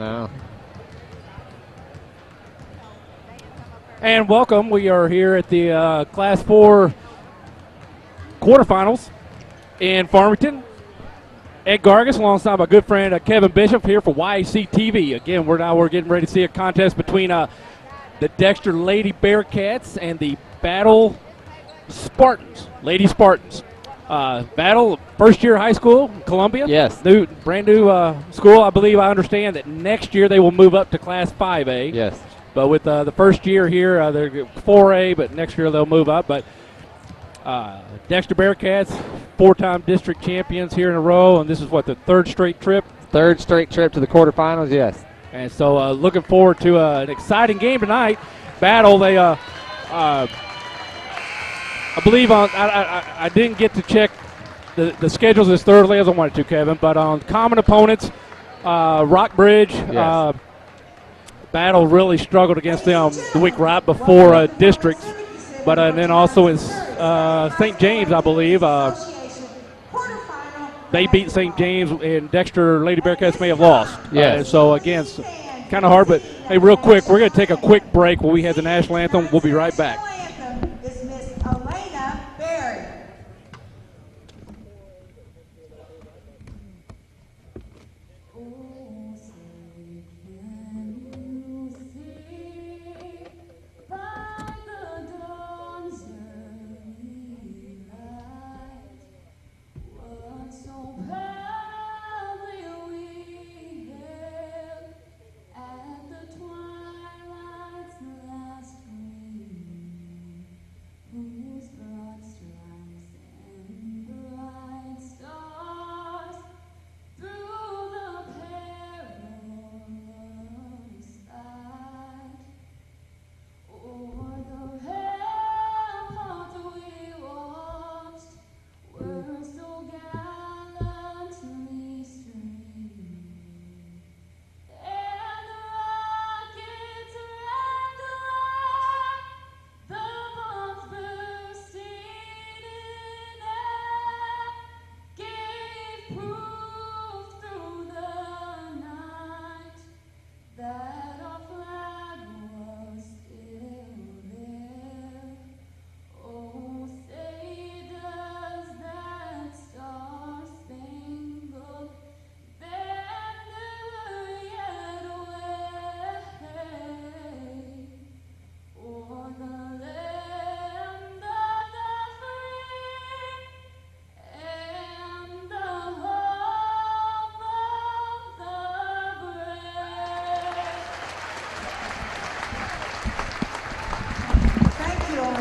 No. And welcome. We are here at the Class 4 quarterfinals in Farmington. Ed Gargas alongside my good friend Kevin Bishop here for YAC TV. Again, we're getting ready to see a contest between the Dexter Lady Bearcats and the Battle Spartans, Lady Spartans. Battle, first year high school, Columbia. Yes. Brand new school. I believe I understand that next year they will move up to Class 5A. Yes. But with the first year here, they're 4A, but next year they'll move up. But Dexter Bearcats, 4-time district champions here in a row, and this is what, the third straight trip? Third straight trip to the quarterfinals, yes. And so looking forward to an exciting game tonight. Battle, they, I believe I didn't get to check the schedules as thoroughly as I wanted to, Kevin, but on common opponents, Rockbridge, yes. Battle really struggled against them the week right before districts. But then also in St. James, I believe, they beat St. James, and Dexter Lady Bearcats may have lost. Yes. So, again, it's kind of hard. But, hey, real quick, we're going to take a quick break while we have the national anthem. We'll be right back.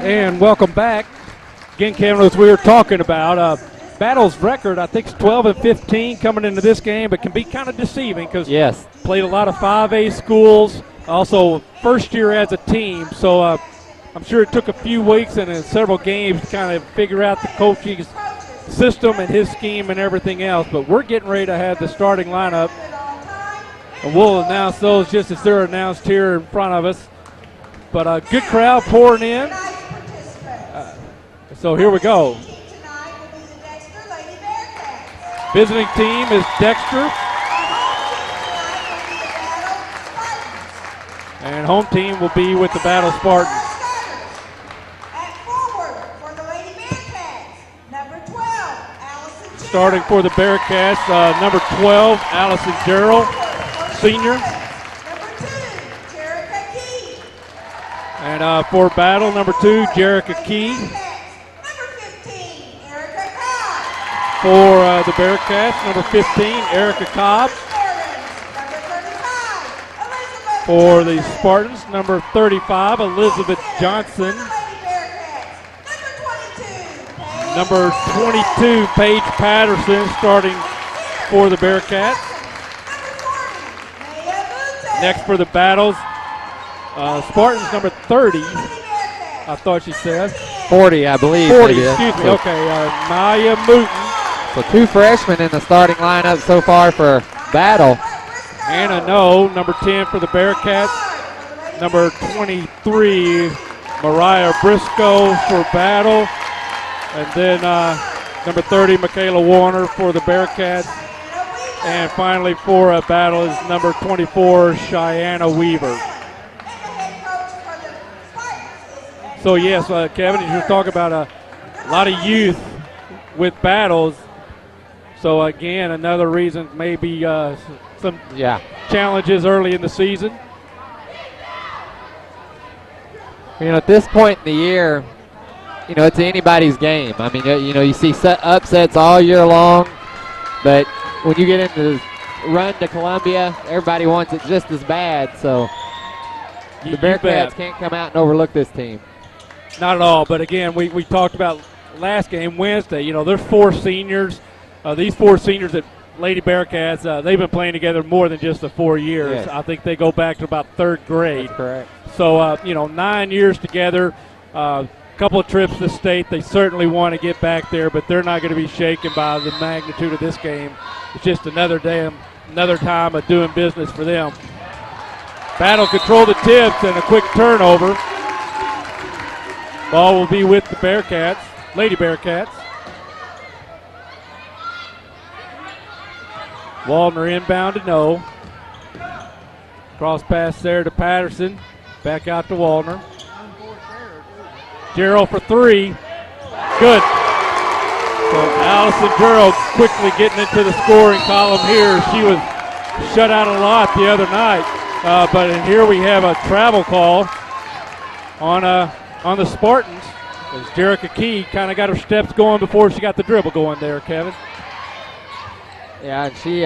And welcome back. Again, Kevin, as we were talking about, Battle's record, I think, is 12-15 coming into this game, but can be kind of deceiving because yes, played a lot of 5A schools, also first year as a team. So I'm sure it took a few weeks and in several games to kind of figure out the coaching system and his scheme and everything else. But we're getting ready to have the starting lineup, and we'll announce those just as they're announced here in front of us. But a good crowd pouring in. So here we go. Visiting team is Dexter. And home team will be with the Battle Spartans. Starting for the Bearcats, number 12, Allison Gerald, senior. And for Battle, number 2, Jerica Key. For the Bearcats, number 15, Erica Cobb. For the Spartans, number 35, Elizabeth Johnson. Number 22, Paige Patterson, starting for the Bearcats. Next for the Battles, Spartans, number 30. I thought she said 40, I believe. 40, excuse me. Okay, Maya Mooten. So 2 freshmen in the starting lineup so far for Battle. Anna No, number 10 for the Bearcats. Number 23, Mariah Briscoe for Battle. And then number 30, Michaela Warner for the Bearcats. And finally for a battle is number 24, Cheyenne Weaver. So yes, Kevin, as you're talking about a lot of youth with battles. So again, another reason maybe some challenges early in the season. You know, at this point in the year, you know, it's anybody's game. I mean, you know, you see upsets all year long, but when you get into the run to Columbia, everybody wants it just as bad. So the Bearcats can't come out and overlook this team. Not at all, but again, we talked about last game, Wednesday. You know, there's 4 seniors. These 4 seniors at Lady Bearcats, they've been playing together more than just the 4 years. Yes. I think they go back to about 3rd grade. That's correct. So, you know, 9 years together, a couple of trips to state. They certainly want to get back there, but they're not going to be shaken by the magnitude of this game. It's just another time of doing business for them. Battle control the tips and a quick turnover. Ball will be with the Bearcats, Lady Bearcats. Waldner inbound to no. Cross pass there to Patterson. Back out to Waldner. Gerald for 3. Good. So Allison Gerald quickly getting into the scoring column here. She was shut out a lot the other night. But here we have a travel call on the Spartans. As Jerica Key kind of got her steps going before she got the dribble going there, Kevin. Yeah, and she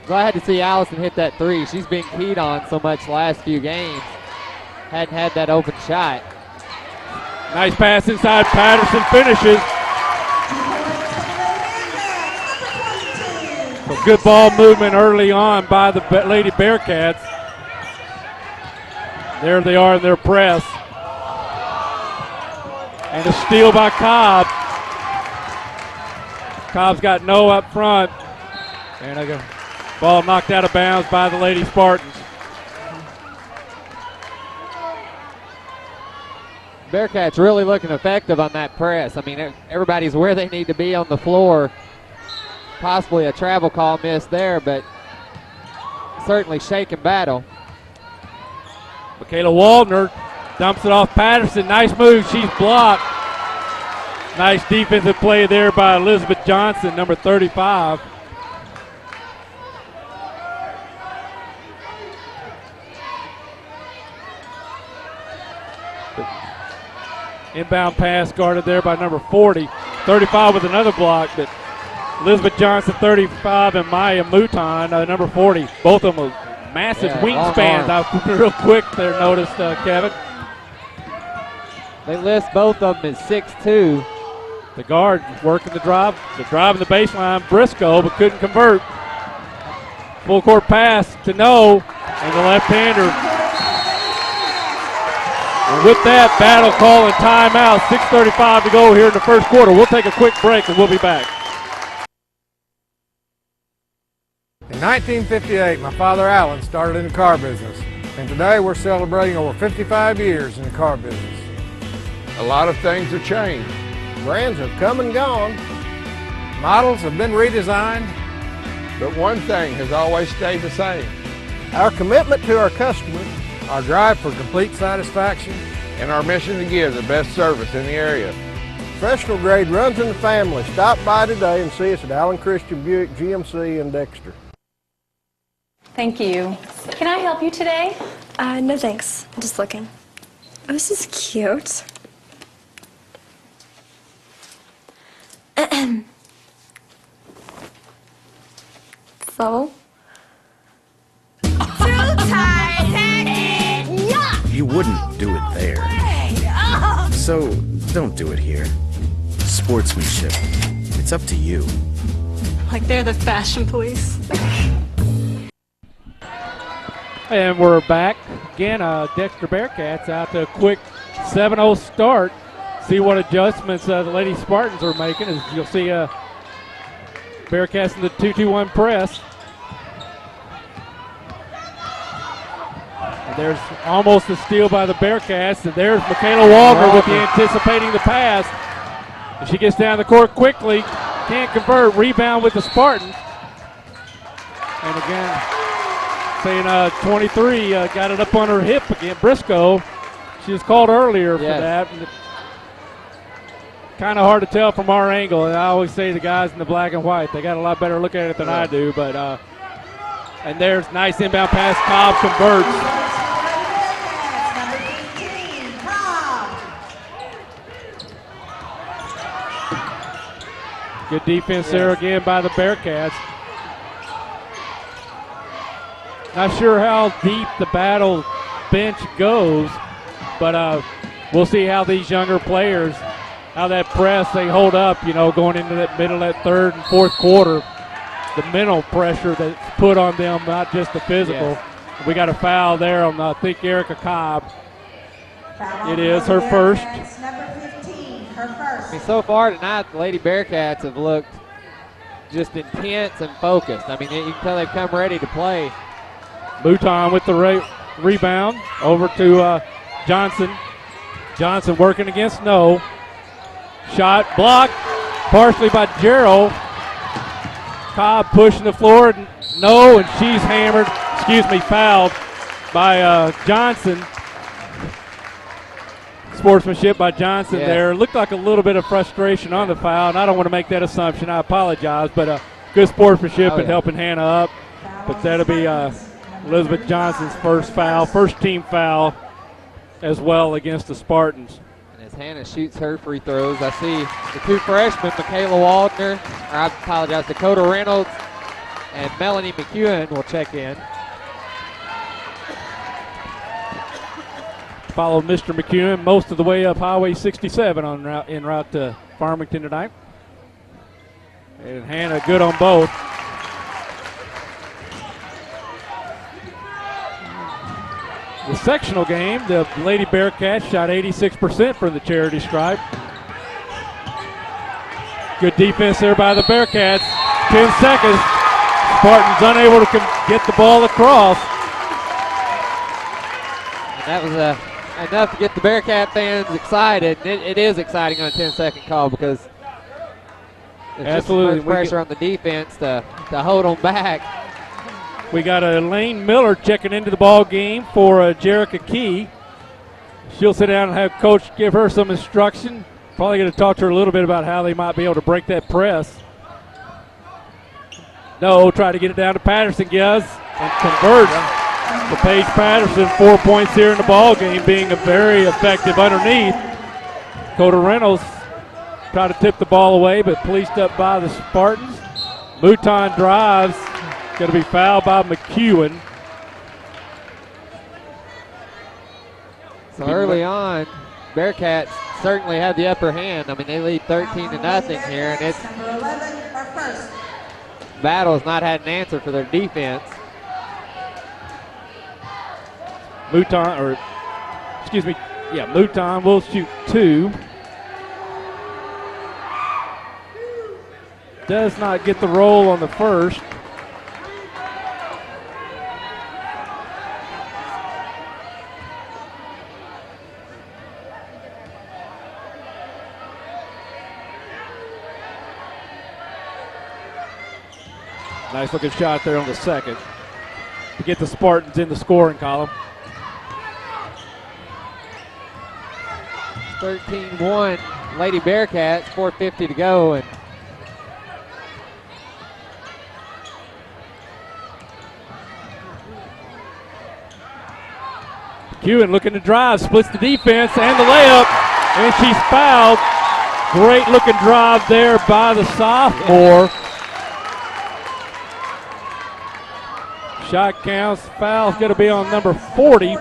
glad to see Allison hit that 3. She's been keyed on so much last few games. Hadn't had that open shot. Nice pass inside. Patterson finishes. So good ball movement early on by the Lady Bearcats. There they are in their press. And a steal by Cobb. Cobb's got no up front. And a ball knocked out of bounds by the Lady Spartans. Bearcats really looking effective on that press. I mean, everybody's where they need to be on the floor. Possibly a travel call missed there, but certainly shaking battle. Michaela Waldner dumps it off Patterson. Nice move. She's blocked. Nice defensive play there by Elizabeth Johnson, number 35. Inbound pass guarded there by number 40. 35 with another block, but Elizabeth Johnson, 35, and Maya Mouton, number 40. Both of them with massive wingspans. I real quick there noticed, Kevin. They list both of them as 6'2". The guard working the drive. The drive in the baseline, Briscoe, but couldn't convert. Full court pass to No, and the left-hander. And with that, battle call and timeout. 6:35 to go here in the first quarter. We'll take a quick break and we'll be back. In 1958, my father Alan started in the car business, and today we're celebrating over 55 years in the car business. A lot of things have changed. Brands have come and gone. Models have been redesigned. But one thing has always stayed the same. Our commitment to our customers, our drive for complete satisfaction, And our mission to give the best service in the area. Professional grade runs in the family. Stop by today and see us at Allen Christian Buick GMC in Dexter. Thank you. Can I help you today? No thanks. I'm just looking. Oh, this is cute. So? You wouldn't do it there. So, don't do it here. Sportsmanship. It's up to you. Like they're the fashion police. And we're back. Again, Dexter Bearcats out to a quick 7-0 start. See what adjustments the Lady Spartans are making. As you'll see Bearcats in the 2-2-1 press. And there's almost a steal by the Bearcats. And there's Michaela Walker with the anticipating the pass. And she gets down the court quickly. Can't convert. Rebound with the Spartans. And again, saying 23 got it up on her hip again. Briscoe, she was called earlier for that. Kind of hard to tell from our angle. And I always say the guys in the black and white, they got a lot better look at it than I do. But and there's nice inbound pass. Cobb converts. Good defense there again by the Bearcats. Not sure how deep the battle bench goes, but we'll see how these younger players, how that press they hold up, going into that middle of that third and fourth quarter. The mental pressure that's put on them, not just the physical. Yes. We got a foul there on, I think, Erica Cobb. It is her first. I mean, so far tonight, the Lady Bearcats have looked just intense and focused. I mean, you can tell they've come ready to play. Mouton with the rebound over to Johnson. Johnson working against No. Shot blocked partially by Gerald. Cobb pushing the floor. No, and she's hammered. Fouled by Johnson. Sportsmanship by Johnson there. Looked like a little bit of frustration on the foul, and I don't want to make that assumption. I apologize, but good sportsmanship and helping Hannah up. But that'll be Elizabeth Johnson's first team foul as well against the Spartans. And as Hannah shoots her free throws, I see the two freshmen, Michaela Waldner, or I apologize, Dakota Reynolds and Melanie McEwen will check in. Followed Mr. McEwen most of the way up Highway 67 en route to Farmington tonight. And Hannah good on both. The sectional game, the Lady Bearcats shot 86% for the charity stripe. Good defense there by the Bearcats. 10 seconds. Spartans unable to get the ball across. And that was enough to get the Bearcat fans excited. It is exciting on a 10-second call because there's absolutely just pressure on the defense to hold them back. We got Elaine Miller checking into the ball game for Jerica Key. She'll sit down and have Coach give her some instruction. Probably going to talk to her a little bit about how they might be able to break that press. No, try to get it down to Patterson, Giz, and converts. For Paige Patterson, 4 points here in the ball game, being a very effective underneath. Dakota Reynolds tried to tip the ball away, but policed up by the Spartans. Mouton drives, going to be fouled by McEwen. So early on, Bearcats certainly have the upper hand. I mean, they lead 13-0 here, and it's Battle's not had an answer for their defense. Mouton will shoot two. Does not get the roll on the first. Nice looking shot there on the second to get the Spartans in the scoring column. 13-1 Lady Bearcats, 4:50 to go, and McEwen looking to drive, splits the defense and the layup, and she's fouled. Great looking drive there by the sophomore. Shot counts, foul's going to be on number 40,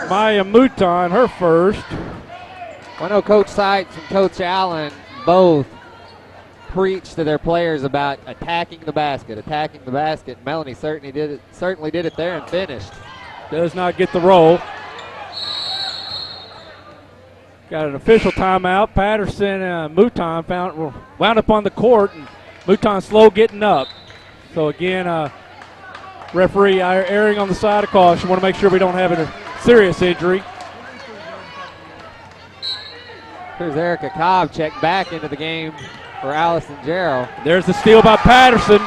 Maya Mouton, her first. I know Coach Sykes and Coach Allen both preach to their players about attacking the basket. Melanie certainly did it there and finished. Does not get the roll. Got an official timeout. Patterson and Mouton wound up on the court, and Mouton slow getting up. So again, referee erring on the side of caution. Want to make sure we don't have a serious injury. Here's Erica Cobb checked back into the game for Allison Jarrell. There's the steal by Patterson.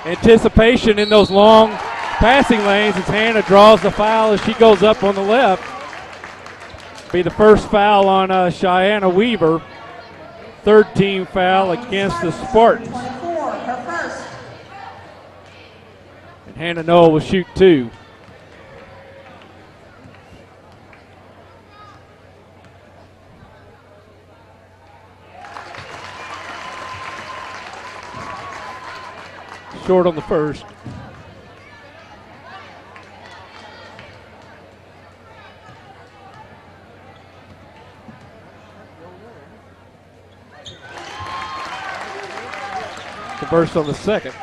anticipation in those long passing lanes as Hannah draws the foul as she goes up on the left. Be the first foul on Cheyenne Weaver. Third team foul against the Spartans. And Hannah Noah will shoot 2. Short on the first. Converse on the second.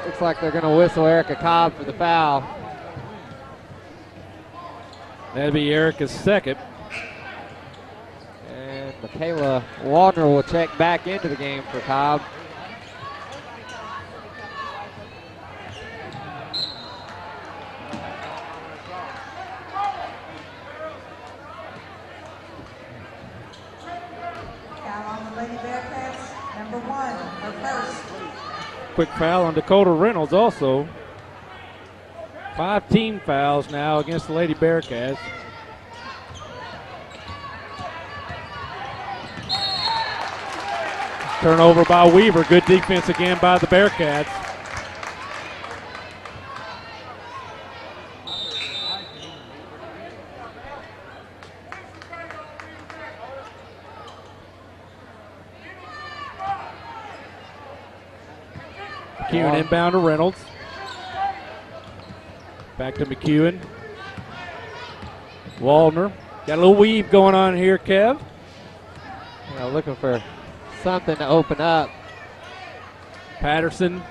Looks like they're going to whistle Erica Cobb for the foul. That'd be Erica's second. And Michaela Waldner will check back into the game for Cobb. Quick foul on Dakota Reynolds also. 5 team fouls now against the Lady Bearcats. Turnover by Weaver. Good defense again by the Bearcats. McEwen inbound to Reynolds. Back to McEwen. Waldner. Got a little weave going on here, Kev. Looking for something to open up. Patterson.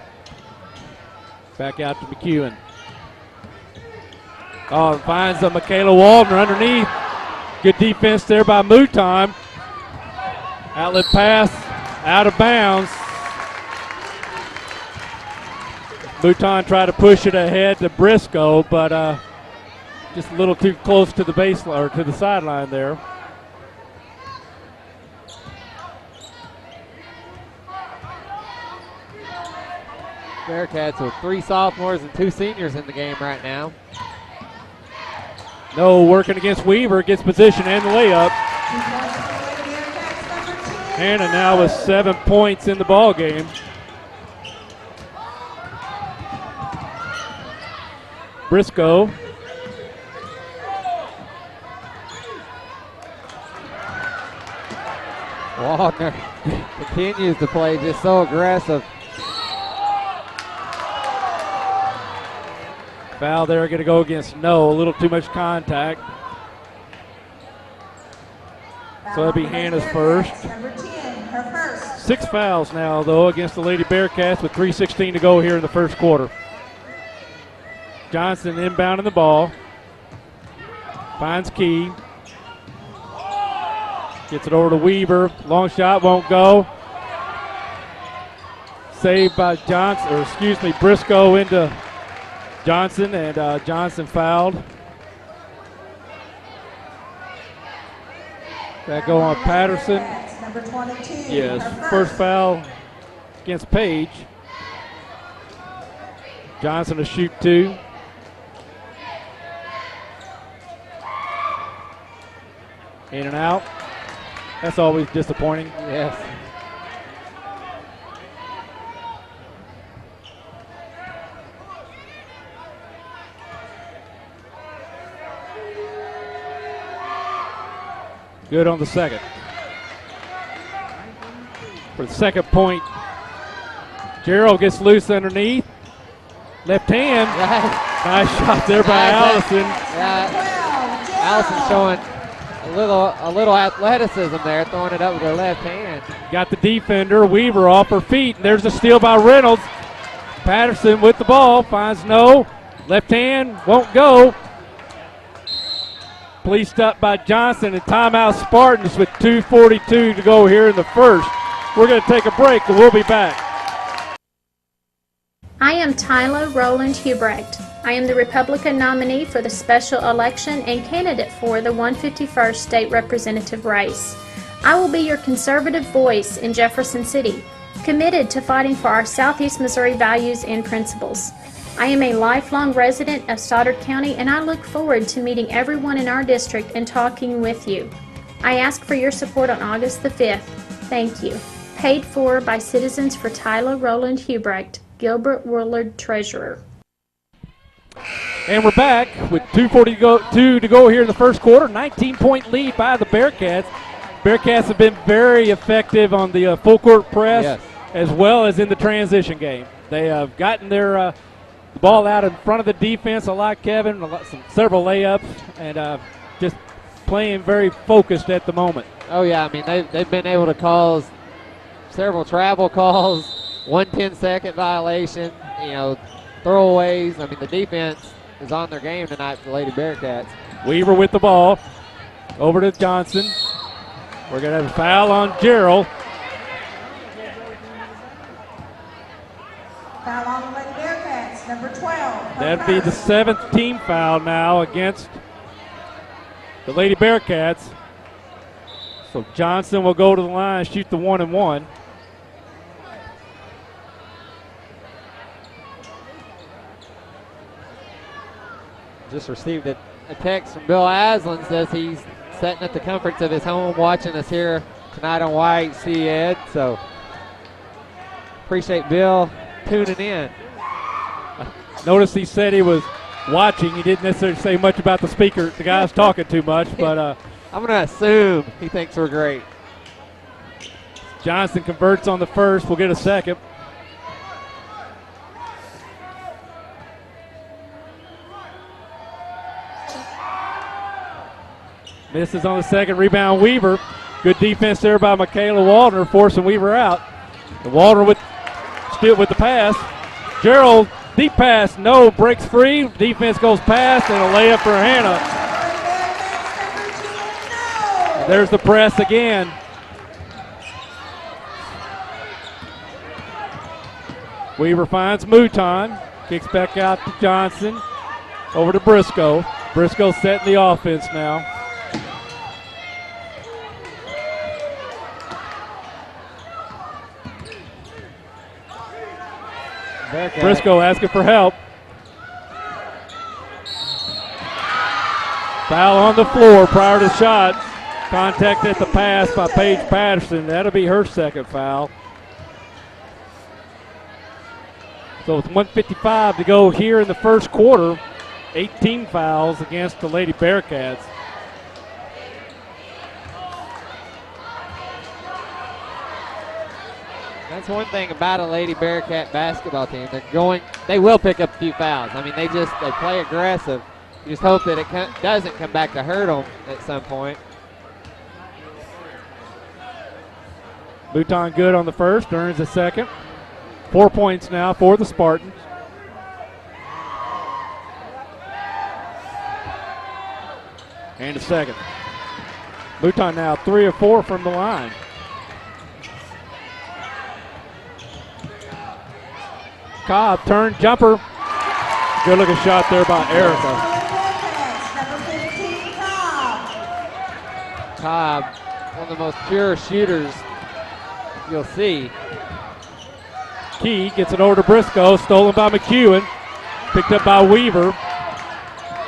Back out to McEwen. Oh, finds Michaela Waldner underneath. Good defense there by Mouton. Outlet pass out of bounds. Mouton tried to push it ahead to Briscoe, but just a little too close to the baseline or to the sideline there. Bearcats with 3 sophomores and 2 seniors in the game right now. No, working against Weaver, gets position and the layup. Hannah now with 7 points in the ball game. Briscoe. Waldner continues to play just so aggressive. Foul there, going to go against No. A little too much contact. So that'll be Hannah's first. 6 fouls now, though, against the Lady Bearcats with 3:16 to go here in the first quarter. Johnson inbounding the ball. Finds Key. Gets it over to Weaver. Long shot won't go. Saved by Johnson, or excuse me, Briscoe into Johnson, and Johnson fouled. That go on Patterson. Yes, first foul against Page. Johnson to shoot 2. In and out. That's always disappointing. Yes. Good on the second. For the second point, Gerald gets loose underneath. Left hand. Nice shot there by Allison. Yeah, Allison showing a little athleticism there, throwing it up with her left hand. Got the defender, Weaver, off her feet. And there's a steal by Reynolds. Patterson with the ball, finds No. Left hand, won't go. Policed up by Johnson, and timeout Spartans with 2:42 to go here in the first. We're going to take a break, and we'll be back. I am Tyler Roland Hubrecht. I am the Republican nominee for the special election and candidate for the 151st State Representative race. I will be your conservative voice in Jefferson City, committed to fighting for our Southeast Missouri values and principles. I am a lifelong resident of Stoddard County, and I look forward to meeting everyone in our district and talking with you. I ask for your support on August the 5th. Thank you. Paid for by Citizens for Tyler Roland Hubrecht, Gilbert Woolard, Treasurer. And we're back with 2:42 to go here in the first quarter. 19-point lead by the Bearcats. Bearcats have been very effective on the full court press, as well as in the transition game. They have gotten their the ball out in front of the defense a lot, Kevin, several layups, and just playing very focused at the moment. Oh, yeah, I mean, they've been able to cause several travel calls, 1 10-second violation, throwaways. I mean, the defense is on their game tonight for the Lady Bearcats. Weaver with the ball. Over to Johnson. We're going to have a foul on Gerald. Foul on the Lady Bearcats, number 12. That'd be the 7th team foul now against the Lady Bearcats. So Johnson will go to the line, shoot the 1-and-1. Just received a text from Bill Aslan, says he's sitting at the comforts of his home watching us here tonight on YHC Ed. So appreciate Bill tuning in. Notice he said he was watching. He didn't necessarily say much about the speaker. The guy's talking too much, but I'm going to assume he thinks we're great. Johnson converts on the first. We'll get a second. Misses on the second. Rebound, Weaver. Good defense there by Michaela Waldner, forcing Weaver out. And Waldner still with the pass. Gerald, deep pass, no, breaks free. Defense goes past, and a layup for Hannah. And there's the press again. Weaver finds Mouton. Kicks back out to Johnson. Over to Briscoe. Briscoe setting the offense now. Briscoe asking for help. Foul on the floor prior to the shot. Contact at the pass by Paige Patterson. That'll be her second foul. So it's 1:55 to go here in the first quarter. 18 fouls against the Lady Bearcats. That's one thing about a Lady Bearcat basketball team. They will pick up a few fouls. I mean, they play aggressive. You just hope that it doesn't come back to hurt them at some point. Mouton good on the first, earns the second. 4 points now for the Spartans. And a second. Mouton now 3 of 4 from the line. Cobb, turn, jumper. Good looking shot there by Erica. Cobb, one of the most pure shooters you'll see. Key gets it over to Briscoe, stolen by McEwen. Picked up by Weaver.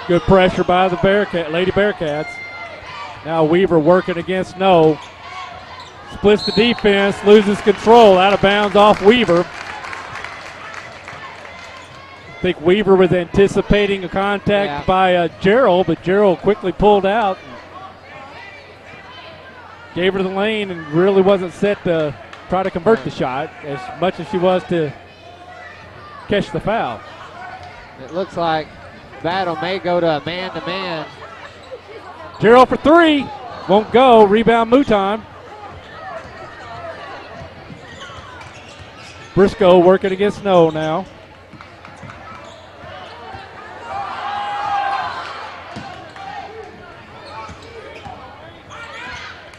Good pressure by the Lady Bearcats. Now Weaver working against No. Splits the defense, loses control, out of bounds off Weaver. I think Weaver was anticipating a contact by Gerald, but Gerald quickly pulled out. Gave her the lane and really wasn't set to try to convert the shot as much as she was to catch the foul. It looks like battle may go to a man-to-man. Gerald for three. Won't go. Rebound Mouton. Briscoe working against No now.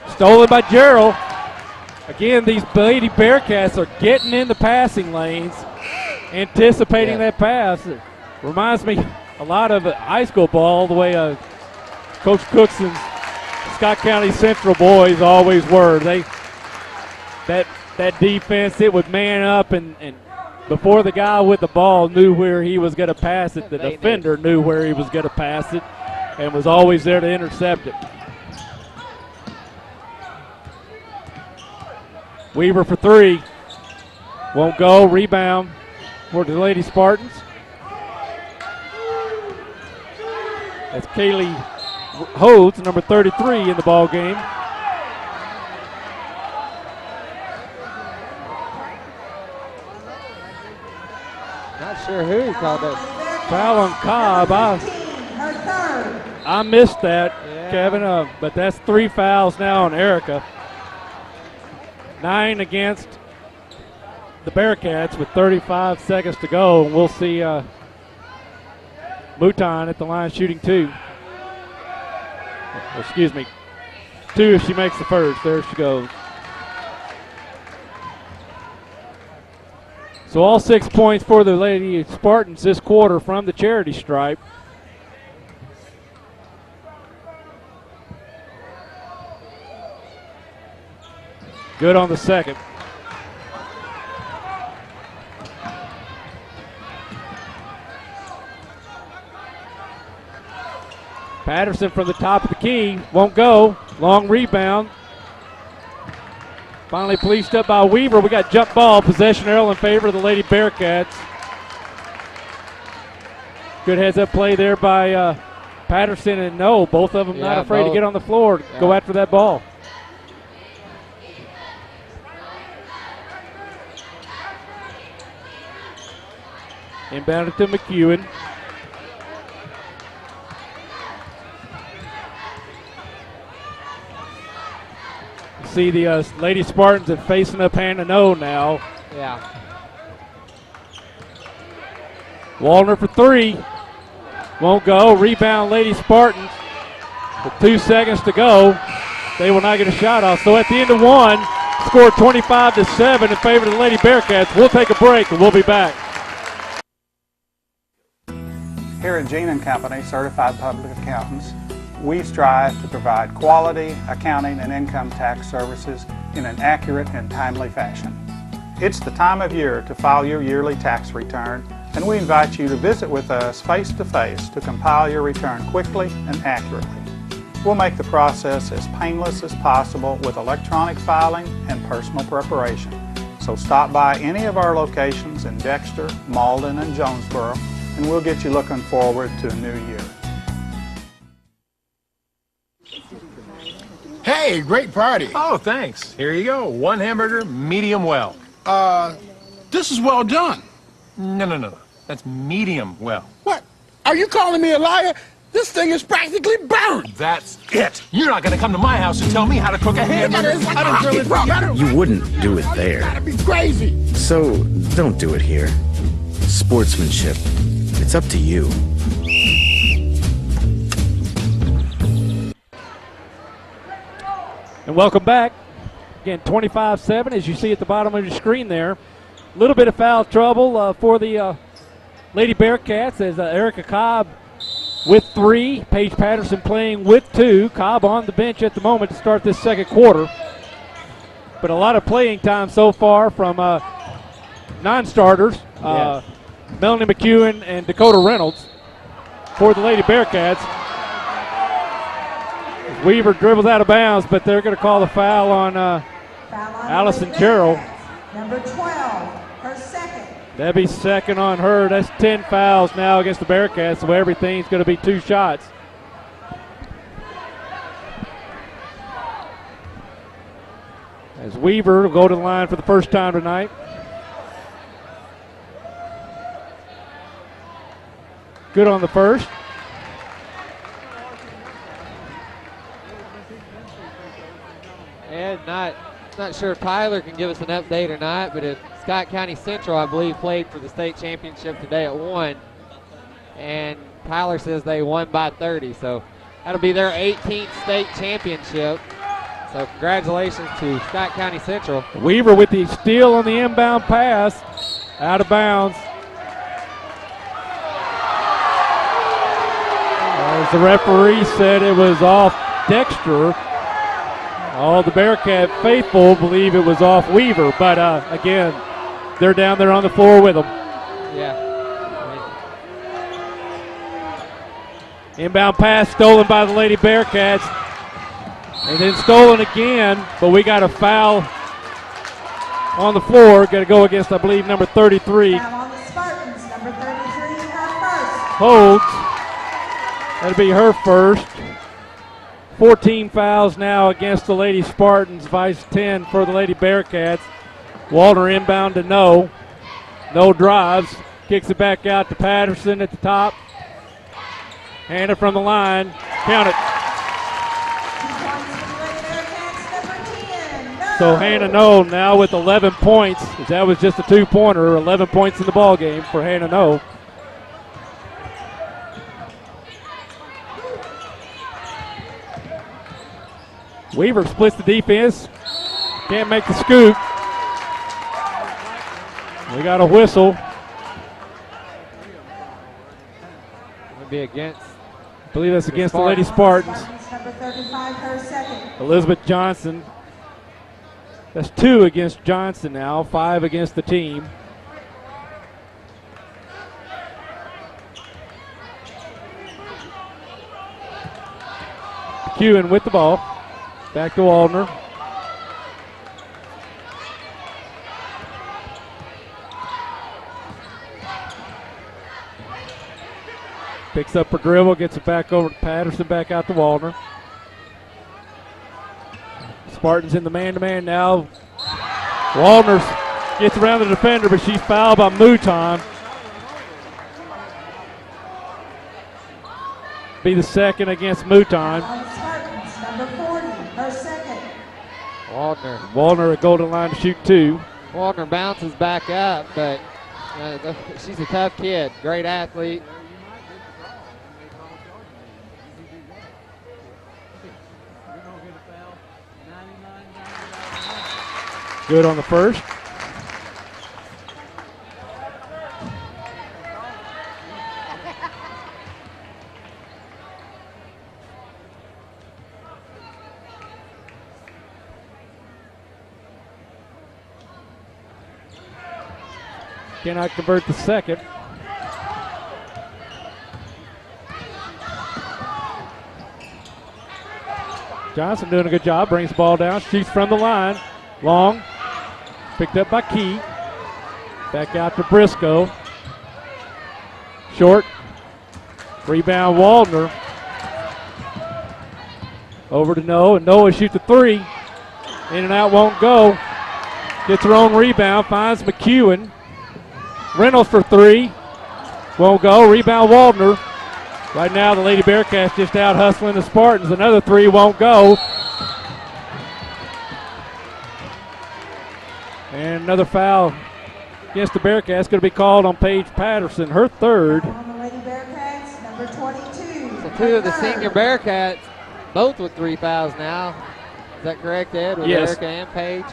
Stolen by Gerald. Again, these Lady Bearcats are getting in the passing lanes, anticipating that pass. Reminds me a lot of high school ball, the way Coach Cookson's Scott County Central boys always were. That defense, it would man up, and before the guy with the ball knew where he was going to pass it, the defender knew where he was going to pass it and was always there to intercept it. Weaver for three. Won't go. Rebound for the Lady Spartans. That's Kaylee Hodes, number 33 in the ball game. Not sure who called that. Foul on Cobb. I missed that, Kevin, but that's 3 fouls now on Erica. 9 against the Bearcats with 35 seconds to go, and we'll see Mouton at the line shooting 2. Excuse me, 2 if she makes the first. There she goes. So all 6 points for the Lady Spartans this quarter from the charity stripe. Good on the second. Patterson from the top of the key, won't go. Long rebound. Finally policed up by Weaver. We got jump ball, possession arrow in favor of the Lady Bearcats. Good heads up play there by Patterson and No. Both of them not afraid to get on the floor, go after that ball. Inbounded to McEwen. See the Lady Spartans are facing up Hannah No now. Yeah. Wallner for 3. Won't go. Rebound Lady Spartans. With 2 seconds to go. They will not get a shot off. So at the end of 1, score 25-7 in favor of the Lady Bearcats. We'll take a break and we'll be back. Here at Gene & Company, Certified Public Accountants, we strive to provide quality accounting and income tax services in an accurate and timely fashion. It's the time of year to file your yearly tax return, and we invite you to visit with us face-to-face to compile your return quickly and accurately. We'll make the process as painless as possible with electronic filing and personal preparation. So stop by any of our locations in Dexter, Malden, and Jonesboro, and we'll get you looking forward to a new year. Hey, great party. Oh, thanks. Here you go. 1 hamburger, medium well. This is well done. No. That's medium well. What? Are you calling me a liar? This thing is practically burned. That's it. You're not going to come to my house and tell me how to cook a hamburger. You wouldn't do it there. Gotta be crazy. So don't do it here. Sportsmanship. It's up to you. And welcome back. Again, 25-7, as you see at the bottom of your screen there. A little bit of foul trouble for the Lady Bearcats as Erica Cobb with 3. Paige Patterson playing with 2. Cobb on the bench at the moment to start this second quarter. But a lot of playing time so far from non-starters. Melanie McEwen and Dakota Reynolds for the Lady Bearcats. Weaver dribbles out of bounds, but they're going to call the foul on Allison Gerald. Number 12, her second. Debbie's second on her. That's 10 fouls now against the Bearcats, so everything's going to be 2 shots. As Weaver will go to the line for the first time tonight. Good on the first. And not sure if Tyler can give us an update or not, but if Scott County Central, I believe, played for the state championship today at 1. And Tyler says they won by 30, so that'll be their 18th state championship. So congratulations to Scott County Central. Weaver with the steal on the inbound pass. Out of bounds. As the referee said it was off Dexter. All the Bearcat faithful believe it was off Weaver, but again, they're down there on the floor with them. Yeah. Inbound pass stolen by the Lady Bearcats. And then stolen again, but we got a foul on the floor. Got to go against, I believe, number 33. Foul on the Spartans, number 33, her first. Holds. That'll be her first. 14 fouls now against the Lady Spartans, vice 10 for the Lady Bearcats. Waldner inbound to No. No drives. Kicks it back out to Patterson at the top. Hannah from the line. Count it. So Hannah No now with 11 points. That was just a two-pointer. 11 points in the ball game for Hannah No. Weaver splits the defense. Can't make the scoop. We got a whistle. It'll be against. I believe that's against the Lady Spartans. Number 35, her second. Elizabeth Johnson. That's 2 against Johnson now, 5 against the team. Kewen with the ball. Back to Waldner. Picks up her dribble, gets it back over to Patterson, back out to Waldner. Spartans in the man-to-man now. Waldner gets around the defender, but she's fouled by Mouton. Be the second against Mouton. Spartans, number 40, her second. Waldner at golden line to shoot 2. Waldner bounces back up, but she's a tough kid, great athlete. Good on the first. Cannot convert the second. Johnson doing a good job, brings the ball down, shoots from the line. Long, picked up by Key. Back out to Briscoe. Short, rebound Waldner. Over to Noah, and Noah shoots a 3. In and out won't go. Gets her own rebound, finds McEwen. Reynolds for 3. Won't go. Rebound Waldner. Right now the Lady Bearcats just out hustling the Spartans. Another 3 won't go. And another foul against the Bearcats going to be called on Paige Patterson, her third. On the Lady Bearcats, number 22. So 2 of the senior Bearcats, both with 3 fouls now. Is that correct, Ed? With Yes. Erica and Paige?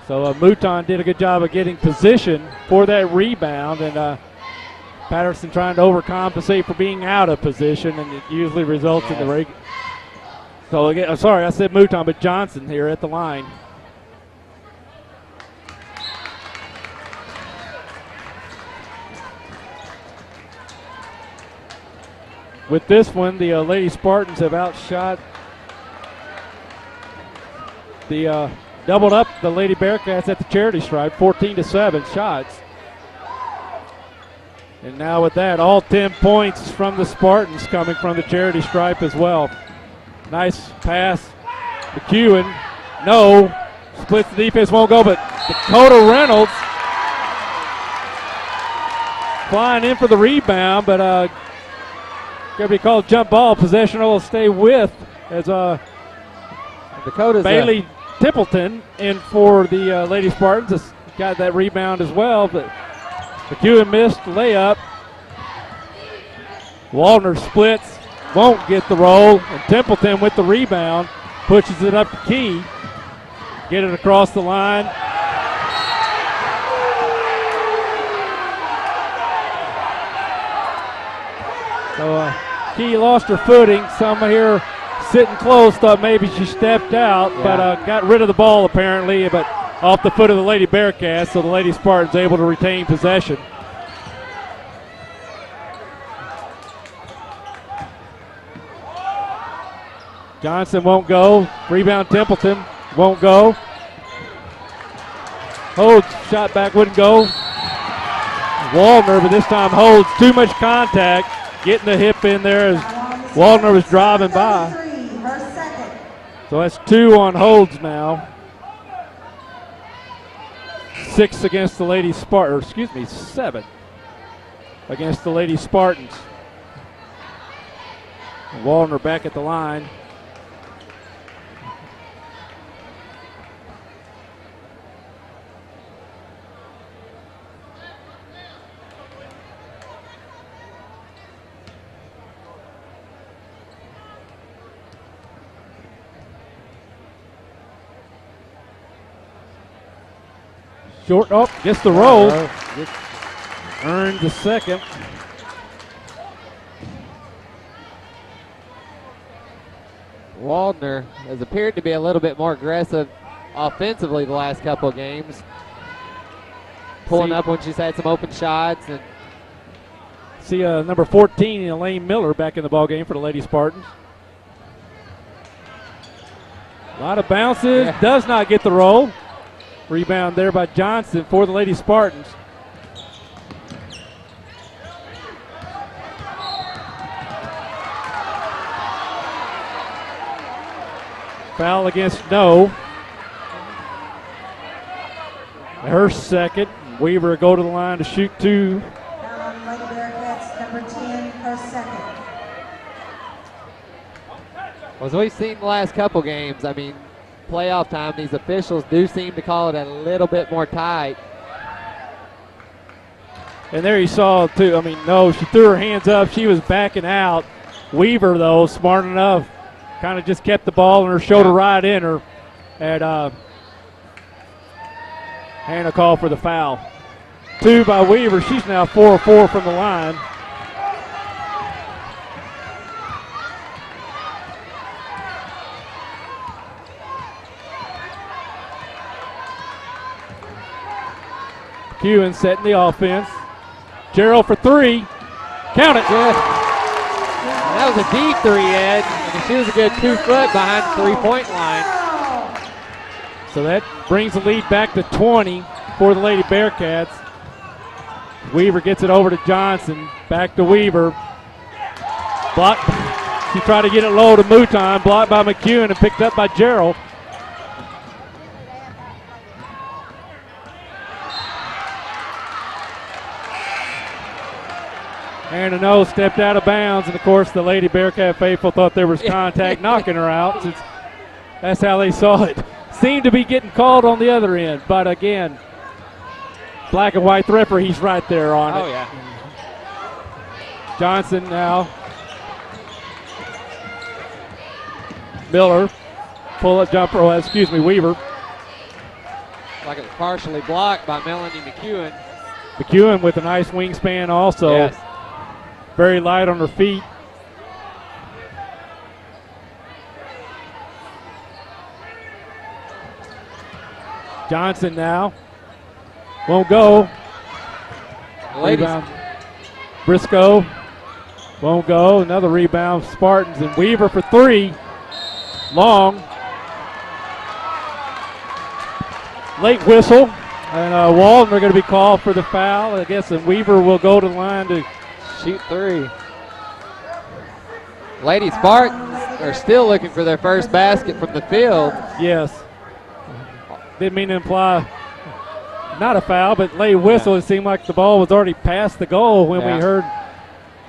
So Mouton did a good job of getting position for that rebound, and Patterson trying to overcompensate for being out of position, and it usually results in the break. So again, I'm sorry, I said Mouton, but Johnson here at the line. With this one, the Lady Spartans have outshot the doubled up the Lady Bearcats at the charity stripe, 14-7 shots. And now with that, all 10 points from the Spartans coming from the charity stripe as well. Nice pass. McEwen, no. Splits the defense, won't go, but Dakota Reynolds flying in for the rebound, but going to be called jump ball. Possession will stay with as Dakota's Bailey Templeton in for the Lady Spartans. Has got that rebound as well, but McEwen missed layup. Waldner splits, won't get the roll, and Templeton with the rebound pushes it up to Key. Get it across the line. So Key lost her footing. Some here sitting close thought maybe she stepped out, but got rid of the ball apparently, but off the foot of the Lady Bearcats, so the Lady Spartans able to retain possession. Johnson won't go. Rebound Templeton won't go. Holds shot back wouldn't go. Waldner, but this time holds too much contact, getting the hip in there as Waldner was driving by. So that's 2 on Holds now. 6 against the Lady Spartans, excuse me, 7 against the Lady Spartans. Waldner back at the line. Short, gets the roll. Earned the second. Waldner has appeared to be a little bit more aggressive offensively the last couple of games. Pulling up when she's had some open shots. And see number 14, Elaine Miller, back in the ball game for the Lady Spartans. A lot of bounces, does not get the roll. Rebound there by Johnson for the Lady Spartans. Foul against No. Her second. Weaver go to the line to shoot 2. Foul on Lady Bearcats, number 10, her second. Well, as we've seen the last couple games, I mean, playoff time, these officials do seem to call it a little bit more tight. And there you saw too, I mean, No, she threw her hands up, she was backing out. Weaver though, smart enough, kind of just kept the ball and her shoulder right in her. And Hannah called for the foul. 2 by Weaver, she's now 4 of 4 from the line. McEwen setting the offense. Gerald for 3. Count it. Good. That was a deep 3, Ed. And she was a good 2 foot behind the 3-point line. So that brings the lead back to 20 for the Lady Bearcats. Weaver gets it over to Johnson. Back to Weaver. Blocked. She tried to get it low to Mouton. Blocked by McEwen and picked up by Gerald. Aaron No stepped out of bounds, and of course the Lady Bearcat faithful thought there was contact knocking her out. Since that's how they saw it. Seemed to be getting called on the other end, but again, black and white referee's right there on it. Oh, yeah. Johnson now. Miller, pull-up jumper, Weaver. Like it was partially blocked by Melanie McEwen. McEwen with a nice wingspan also. Yes. Very light on her feet. Johnson now. Won't go. Rebound. Briscoe. Won't go. Another rebound. Spartans and Weaver for 3. Long. Late whistle. And Walden are going to be called for the foul, I guess, and Weaver will go to the line to shoot 3. Lady Spartans are still looking for their first basket from the field. Yes. Didn't mean to imply not a foul, but late whistle. It seemed like the ball was already past the goal when we heard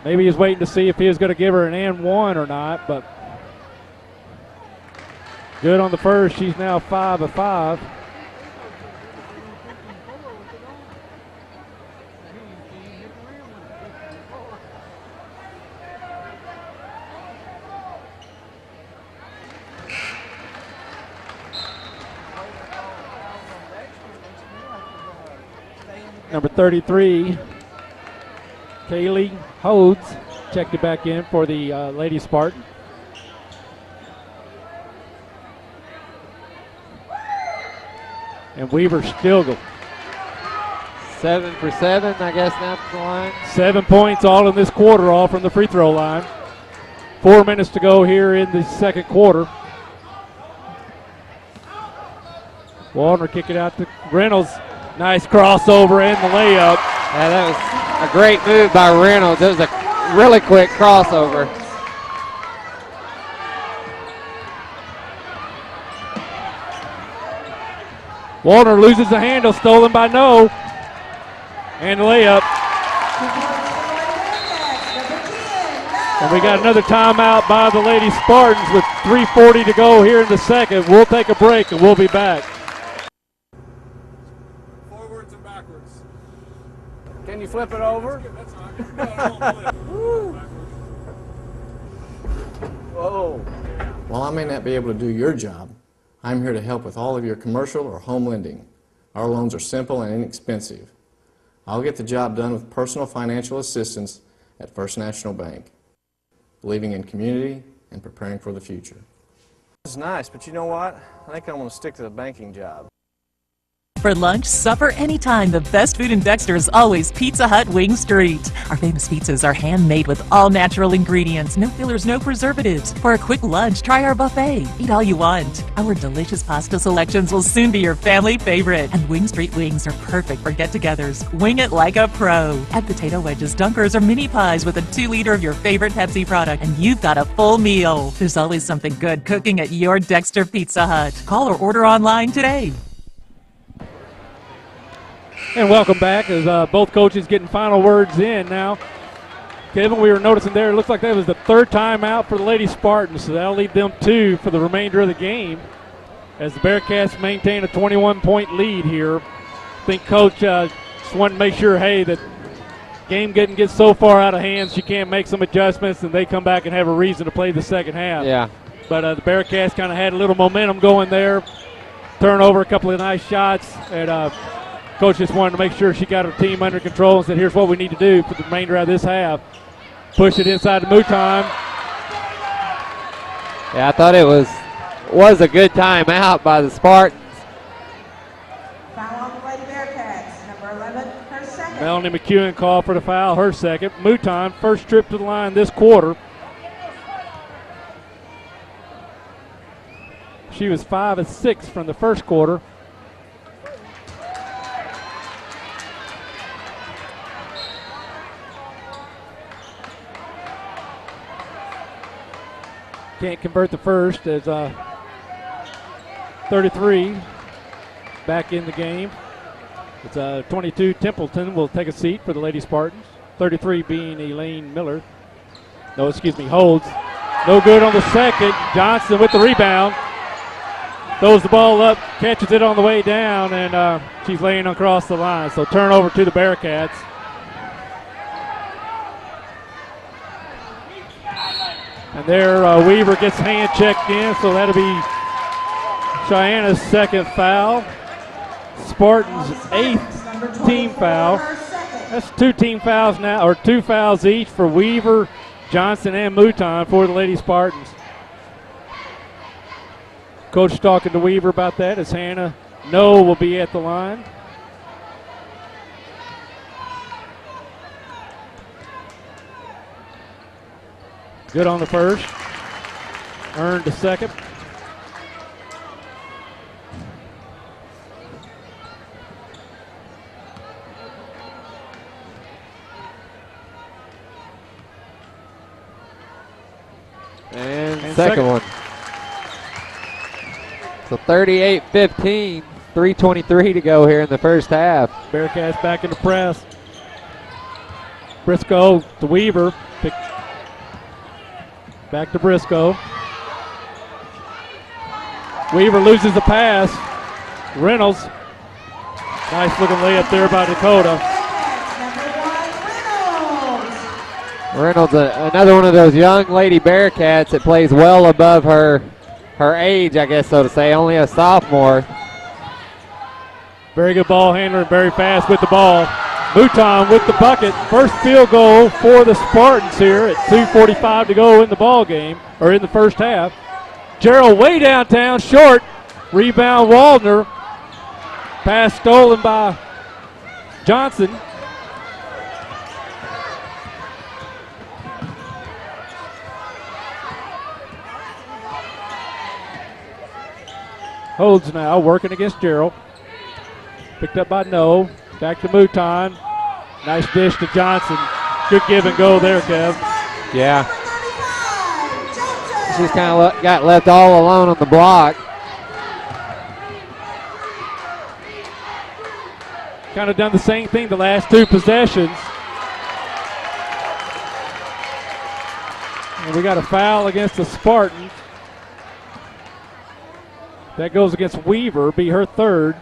maybe he was waiting to see if he was going to give her an and one or not, but good on the first. She's now 5 of 5. Number 33, Kaylee Hodes, checked it back in for the Lady Spartan. And Weaver still go. 7 for 7, I guess, now from the line. 7 points all in this quarter, all from the free throw line. 4 minutes to go here in the second quarter. Waldner kick it out to Reynolds. Nice crossover and the layup. Yeah, that was a great move by Reynolds. It was a really quick crossover. Waldner loses the handle, stolen by No. And the layup. And we got another timeout by the Lady Spartans with 3:40 to go here in the second. We'll take a break and we'll be back. Forwards and backwards. Can you flip it over? Whoa. While I may not be able to do your job, I'm here to help with all of your commercial or home lending. Our loans are simple and inexpensive. I'll get the job done with personal financial assistance at First National Bank, believing in community and preparing for the future. It's nice, but you know what? I think I'm going to stick to the banking job. For lunch, supper, anytime, the best food in Dexter is always Pizza Hut Wing Street. Our famous pizzas are handmade with all natural ingredients, no fillers, no preservatives. For a quick lunch, try our buffet. Eat all you want. Our delicious pasta selections will soon be your family favorite. And Wing Street wings are perfect for get-togethers. Wing it like a pro. Add potato wedges, dunkers, or mini pies with a 2-liter of your favorite Pepsi product, and you've got a full meal. There's always something good cooking at your Dexter Pizza Hut. Call or order online today. And welcome back as both coaches getting final words in now. Kevin, we were noticing there, it looks like that was the third timeout for the Lady Spartans, so that'll leave them 2 for the remainder of the game as the Bearcats maintain a 21-point lead here. I think Coach just wanted to make sure, hey, that game gets so far out of hand she can't make some adjustments and they come back and have a reason to play the second half. Yeah. But the Bearcats kind of had a little momentum going there. Turnover, a couple of nice shots, and Coach just wanted to make sure she got her team under control and said, here's what we need to do for the remainder of this half. Push it inside the Mouton. Yeah, I thought it was a good timeout by the Spartans. Foul on the Lady Bearcats, number 11, her second. Melanie McEwen called for the foul, her second. Mouton, first trip to the line this quarter. She was 5 of 6 from the first quarter. Can't convert the first as 33 back in the game. It's 22 Templeton will take a seat for the Lady Spartans. 33 being Elaine Miller. No, excuse me, holds. No good on the second. Johnson with the rebound. Throws the ball up, catches it on the way down, and she's laying across the line. So turnover to the Bearcats. And there, Weaver gets hand checked in, so that'll be Cheyenne's second foul. Spartans' 8th team foul. That's 2 team fouls now, or 2 fouls each for Weaver, Johnson, and Mouton for the Lady Spartans. Coach talking to Weaver about that as Hannah No will be at the line. Good on the first. Earned the second. And second one. So 38-15, 3:23 to go here in the first half. Bearcats back in the press. Briscoe to Weaver. Back to Briscoe. Weaver loses the pass. Reynolds. Nice looking layup there by Dakota. Reynolds, another one of those young Lady Bearcats that plays well above her age, I guess so to say, only a sophomore. Very good ball handler and very fast with the ball. Mouton with the bucket. First field goal for the Spartans here at 2:45 to go in the ball game, or in the first half. Gerald way downtown, short. Rebound Waldner. Pass stolen by Johnson. Holds now, working against Gerald. Picked up by No. Back to Mouton. Nice dish to Johnson. Good give and go there, Kev. Yeah. She's kind of got left all alone on the block. Kind of done the same thing the last two possessions. And we got a foul against the Spartans. That goes against Weaver, be her third.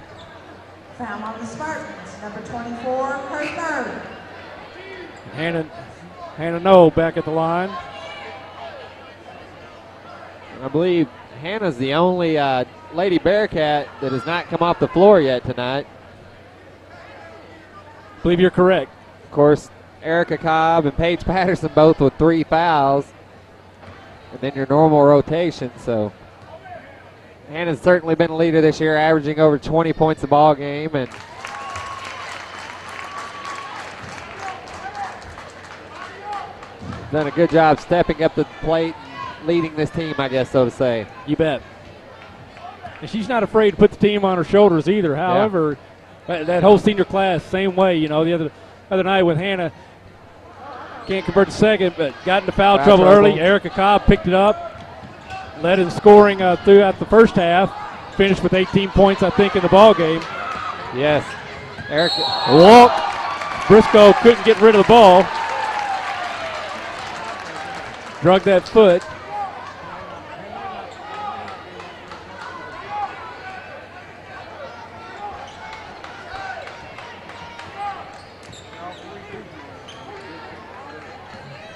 Foul on the Spartans, number 24, her third. Hannah No back at the line. I believe Hannah's the only Lady Bearcat that has not come off the floor yet tonight. I believe you're correct. Of course, Erica Cobb and Paige Patterson both with 3 fouls. And then your normal rotation, so Hannah's certainly been a leader this year, averaging over 20 points a ball game, and done a good job stepping up to the plate and leading this team, I guess, so to say. You bet. And she's not afraid to put the team on her shoulders either. However, that whole senior class, same way. You know, the other night with Hannah, can't convert the second, but got into foul trouble early. Erica Cobb picked it up. Led in scoring throughout the first half. Finished with 18 points, I think, in the ball game. Yes. Erica. Walk. Briscoe couldn't get rid of the ball. Drug that foot.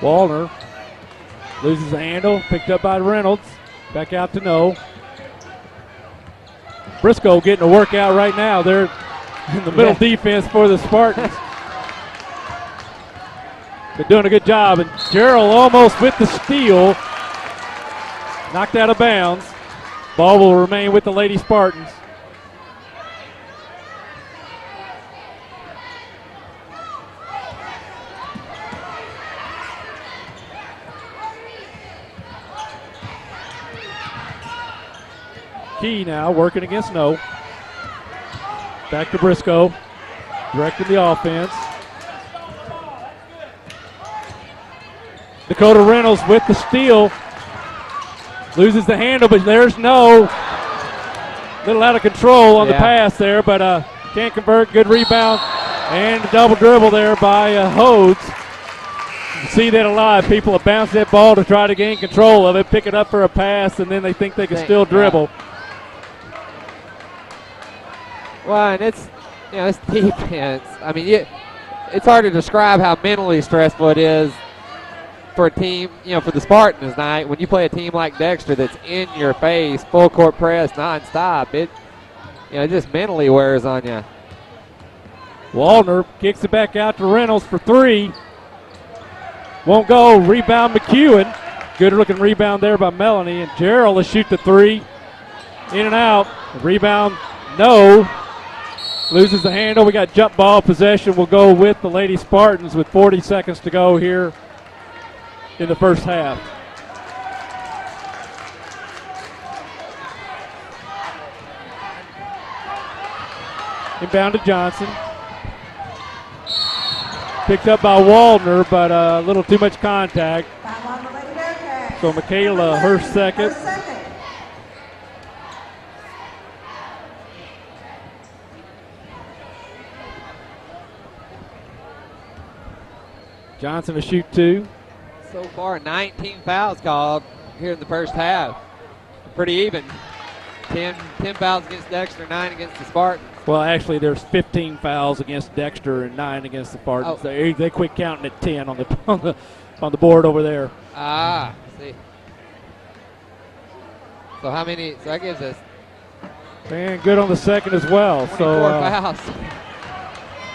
Wallner loses the handle. Picked up by Reynolds. Back out to No. Briscoe getting a workout right now. They're in the middle defense for the Spartans. They're doing a good job. And Gerald almost with the steal. Knocked out of bounds. Ball will remain with the Lady Spartans. Key now working against No. Back to Briscoe. Directing the offense. Dakota Reynolds with the steal. Loses the handle, but there's No. Little out of control on the pass there, but can't convert. Good rebound. And a double dribble there by Hodes. You see that a lot. People have bounced that ball to try to gain control of it, pick it up for a pass, and then they think they can still dribble. Well, and it's defense. I mean, it's hard to describe how mentally stressful it is for a team, for the Spartans tonight. When you play a team like Dexter that's in your face, full court press, nonstop, it just mentally wears on you. Wallner kicks it back out to Reynolds for 3. Won't go. Rebound McEwen. Good looking rebound there by Melanie. And Gerald will shoot the 3. In and out. Rebound, No. Loses the handle. We got jump ball possession. We'll go with the Lady Spartans with 40 seconds to go here in the first half. Inbound to Johnson. Picked up by Waldner, but a little too much contact. So Michaela, her second. Johnson to shoot 2. So far, 19 fouls called here in the first half. Pretty even. 10 fouls against Dexter, 9 against the Spartans. Well, actually, there's 15 fouls against Dexter and 9 against the Spartans. Oh. They quit counting at 10 on the board over there. Ah, see. So how many? So that gives us. And good on the second as well. 24 fouls.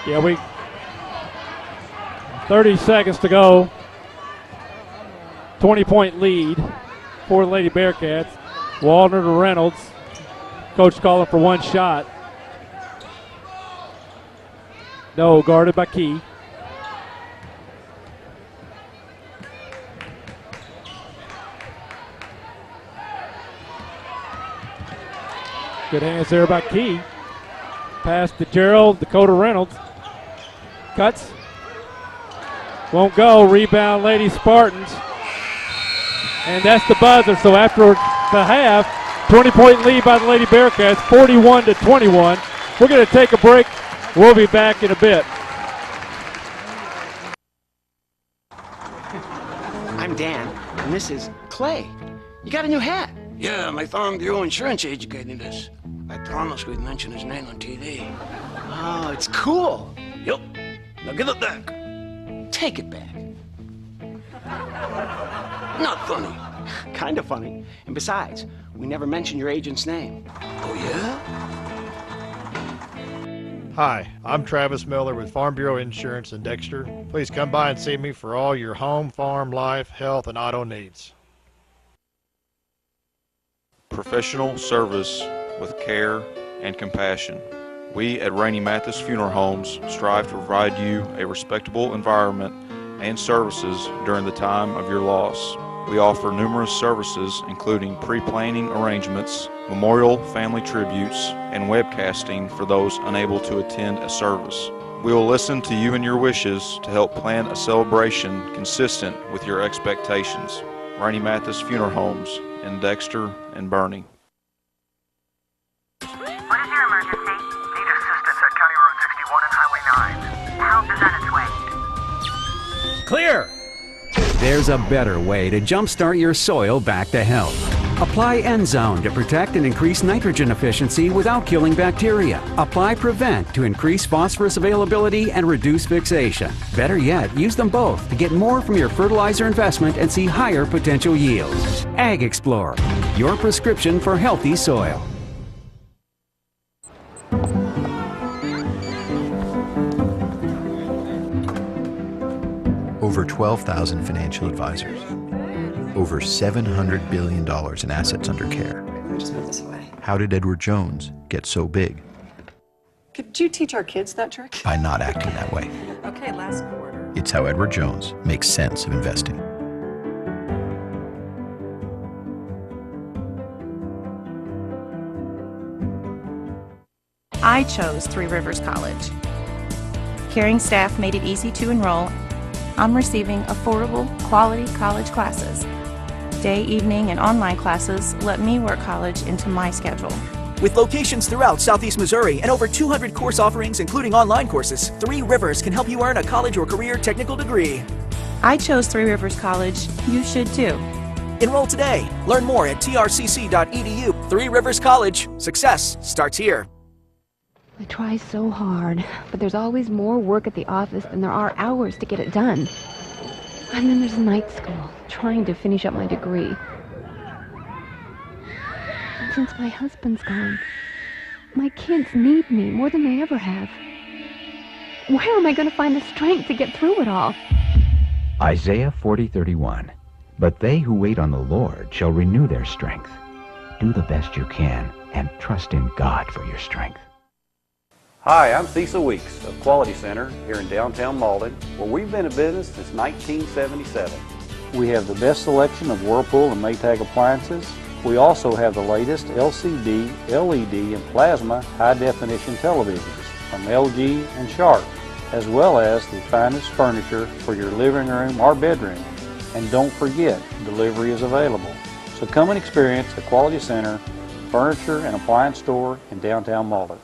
Yeah, 30 seconds to go. 20-point lead for the Lady Bearcats. Waldner to Reynolds. Coach calling for one shot. No, guarded by Key. Good hands there by Key. Pass to Gerald, Dakota Reynolds. Cuts. Won't go. Rebound, Lady Spartans. And that's the buzzer. So after the half, 20-point lead by the Lady Bearcats, 41-21. We're going to take a break. We'll be back in a bit. I'm Dan, and this is Clay. You got a new hat. Yeah, my Farm Bureau insurance agent gave me this. I promise we'd mention his name on TV. Oh, it's cool. Yep. Now give it back. Take it back. Not funny. Kind of funny. And besides, we never mentioned your agent's name. Oh, yeah? Hi, I'm Travis Miller with Farm Bureau Insurance in Dexter. Please come by and see me for all your home, farm, life, health, and auto needs. Professional service with care and compassion. We at Rainey Mathis Funeral Homes strive to provide you a respectable environment and services during the time of your loss. We offer numerous services including pre-planning arrangements, memorial family tributes, and webcasting for those unable to attend a service. We will listen to you and your wishes to help plan a celebration consistent with your expectations. Rainey Mathis Funeral Homes in Dexter and Bernie. What is your emergency? Need assistance at County Road 61 and Highway 9. Help is on its way. Clear! There's a better way to jumpstart your soil back to health. Apply Endzone to protect and increase nitrogen efficiency without killing bacteria. Apply Prevent to increase phosphorus availability and reduce fixation. Better yet, use them both to get more from your fertilizer investment and see higher potential yields. Ag Explorer, your prescription for healthy soil. Over 12,000 financial advisors. Over $700 billion in assets under care. Just move this away. How did Edward Jones get so big? Could you teach our kids that trick? By not acting that way. Okay, last quarter. It's how Edward Jones makes sense of investing. I chose Three Rivers College. Caring staff made it easy to enroll. I'm receiving affordable, quality college classes. Day, evening, and online classes let me work college into my schedule. With locations throughout Southeast Missouri and over 200 course offerings including online courses, Three Rivers can help you earn a college or career technical degree. I chose Three Rivers College. You should too. Enroll today. Learn more at trcc.edu. Three Rivers College. Success starts here. I try so hard, but there's always more work at the office than there are hours to get it done. And then there's night school, trying to finish up my degree. And since my husband's gone, my kids need me more than they ever have. Where am I going to find the strength to get through it all? Isaiah 40:31. But they who wait on the Lord shall renew their strength. Do the best you can and trust in God for your strength. Hi, I'm Cecil Weeks of Quality Center here in downtown Malden, where we've been in business since 1977. We have the best selection of Whirlpool and Maytag appliances. We also have the latest LCD, LED, and plasma high-definition televisions from LG and Sharp, as well as the finest furniture for your living room or bedroom. And don't forget, delivery is available. So come and experience the Quality Center Furniture and Appliance Store in downtown Malden.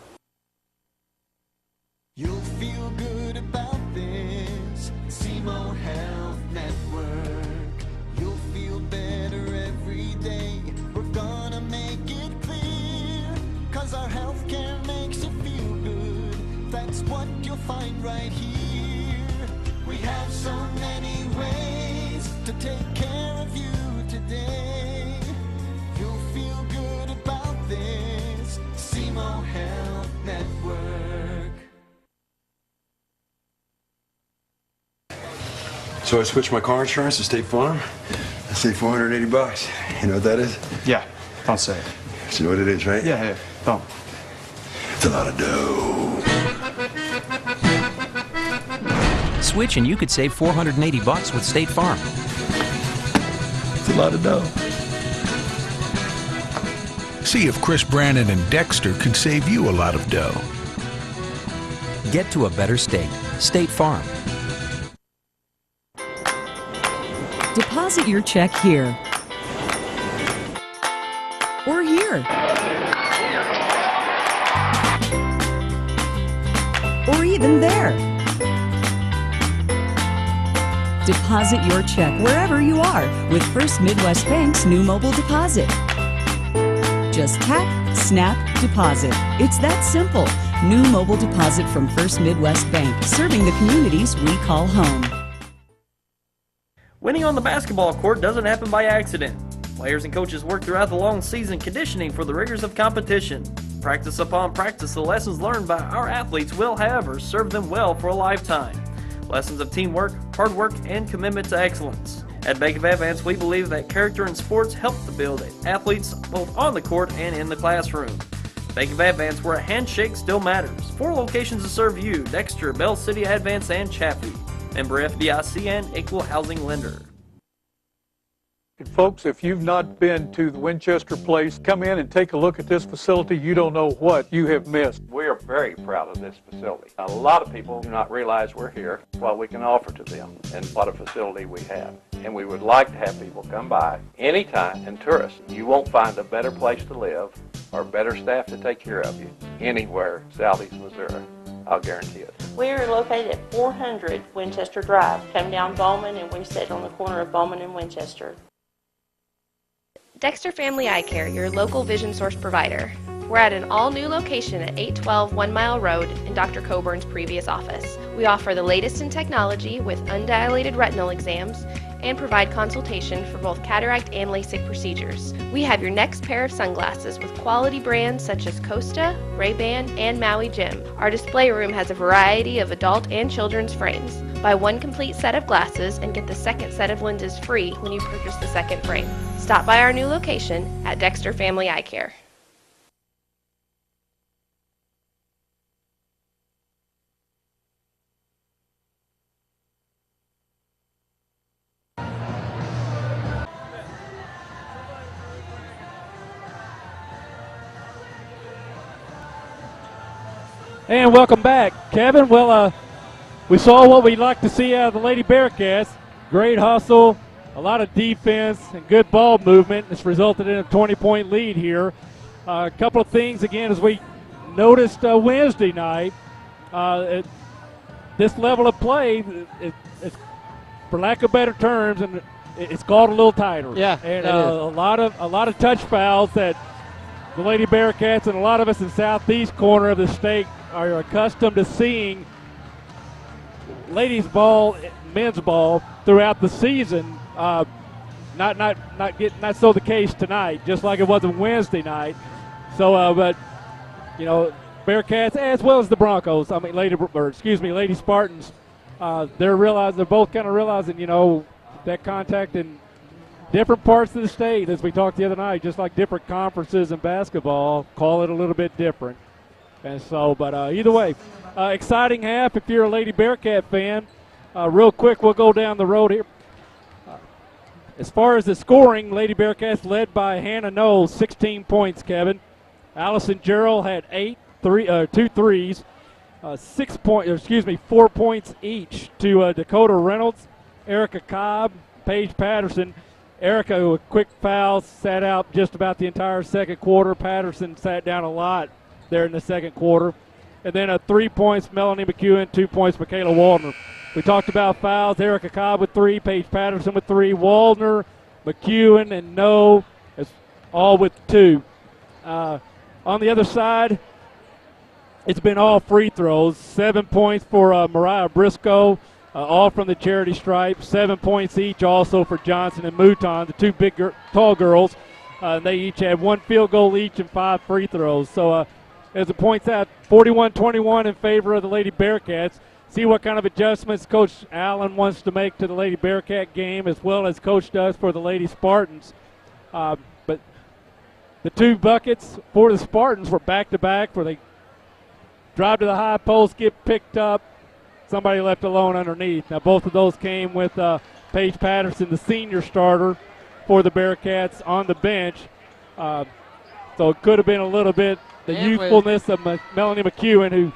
You'll feel good about this SEMO Health Network. You'll feel better every day. We're gonna make it clear, 'cause our health care makes you feel good. That's what you'll find right here. We have so many ways to take care of you today. You'll feel good about this SEMO Health Network. So I switched my car insurance to State Farm. I saved $480. You know what that is? Yeah, don't say it. You know what it is, right? Yeah, don't. It's a lot of dough. Switch and you could save $480 with State Farm. It's a lot of dough. See if Chris Brannon and Dexter can save you a lot of dough. Get to a better state. State Farm. Deposit your check here. Or here. Or even there. Deposit your check wherever you are with First Midwest Bank's new mobile deposit. Just tap, snap, deposit. It's that simple. New mobile deposit from First Midwest Bank, serving the communities we call home. Winning on the basketball court doesn't happen by accident. Players and coaches work throughout the long season conditioning for the rigors of competition. Practice upon practice, the lessons learned by our athletes will, however, serve them well for a lifetime. Lessons of teamwork, hard work, and commitment to excellence. At Bank of Advance, we believe that character in sports help to build athletes both on the court and in the classroom. Bank of Advance, where a handshake still matters. 4 locations to serve you: Dexter, Bell City Advance, and Chaffee. Member FDIC and equal housing lender. And folks, if you've not been to the Winchester Place, come in and take a look at this facility. You don't know what you have missed. We are very proud of this facility. A lot of people do not realize we're here, what we can offer to them, and what a facility we have. And we would like to have people come by anytime and tourists. You won't find a better place to live or better staff to take care of you anywhere southeast Missouri. I'll guarantee it. We are located at 400 Winchester Drive. Come down Bowman, and we sit on the corner of Bowman and Winchester. Dexter Family Eye Care, your local vision source provider. We're at an all-new location at 812 One Mile Road in Dr. Coburn's previous office. We offer the latest in technology with undilated retinal exams and provide consultation for both cataract and LASIK procedures. We have your next pair of sunglasses with quality brands such as Costa, Ray-Ban, and Maui Jim. Our display room has a variety of adult and children's frames. Buy one complete set of glasses and get the second set of lenses free when you purchase the second frame. Stop by our new location at Dexter Family Eye Care. And welcome back, Kevin. Well, we saw what we'd like to see out of the Lady Bearcats. Great hustle, a lot of defense, and good ball movement. It's resulted in a 20-point lead here. A couple of things, again, as we noticed Wednesday night, this level of play, it's, for lack of better terms, and it's called a little tighter. Yeah, and a lot of touch fouls that the Lady Bearcats and a lot of us in southeast corner of the state are accustomed to seeing ladies ball, men's ball throughout the season. Not so the case tonight, just like it was on Wednesday night. So, but you know, Bearcats as well as the Broncos. I mean, Lady Spartans. They're both kind of realizing, you know, that contact in different parts of the state, as we talked the other night, just like different conferences in basketball, call it a little bit different. And so, but either way, exciting half if you're a Lady Bearcat fan. Real quick, we'll go down the road here. As far as the scoring, Lady Bearcats led by Hannah Knowles, 16 points, Kevin. Allison Gerald had 2 threes, 4 points each to Dakota Reynolds, Erica Cobb, Paige Patterson. Erica with quick fouls sat out just about the entire second quarter. Patterson sat down a lot there in the second quarter. And then 3 points, Melanie McEwen, 2 points, Michaela Waldner. We talked about fouls. Erica Cobb with 3, Paige Patterson with 3, Waldner, McEwen, and No is all with 2. On the other side, it's been all free throws. 7 points for Mariah Briscoe, all from the charity stripe. 7 points each also for Johnson and Mouton, the two big tall girls. They each had 1 field goal each and 5 free throws. So as it points out, 41-21 in favor of the Lady Bearcats. see what kind of adjustments Coach Allen wants to make to the Lady Bearcat game, as well as Coach does for the Lady Spartans. But the two buckets for the Spartans were back-to-back, where they drive to the high post, get picked up, somebody left alone underneath. Now, both of those came with Paige Patterson, the senior starter for the Bearcats, on the bench. So it could have been a little bit the youthfulness of Melanie McEwen, who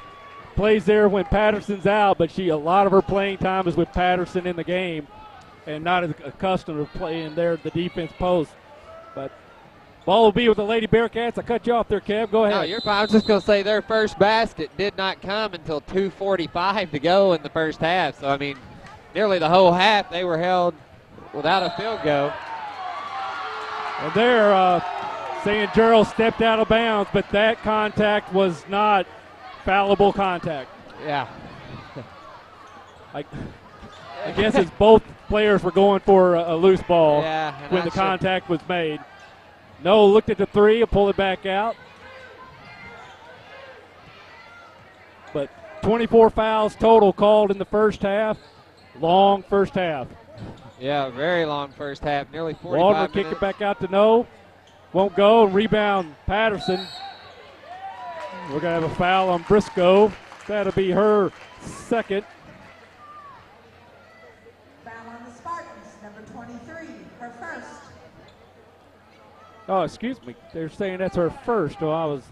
plays there when Patterson's out, but a lot of her playing time is with Patterson in the game and not as accustomed to playing there at the defense post. But ball will be with the Lady Bearcats. I cut you off there, Kev. Go ahead. No, you're fine. I was just going to say their first basket did not come until 2:45 to go in the first half. So, I mean, nearly the whole half they were held without a field goal. And they're saying Gerald stepped out of bounds, but that contact was not fallible contact. Yeah. I guess it's both players were going for a loose ball when the contact was made. No, looked at the three and pulled it back out. But 24 fouls total called in the first half. Long first half. Yeah, very long first half, nearly 45 Waldner minutes. kick it back out to no. Won't go. Rebound Patterson. We're going to have a foul on Briscoe. That'll be her second. Foul on the Spartans, number 23, her first. Oh, excuse me. They're saying that's her first. Oh, I was.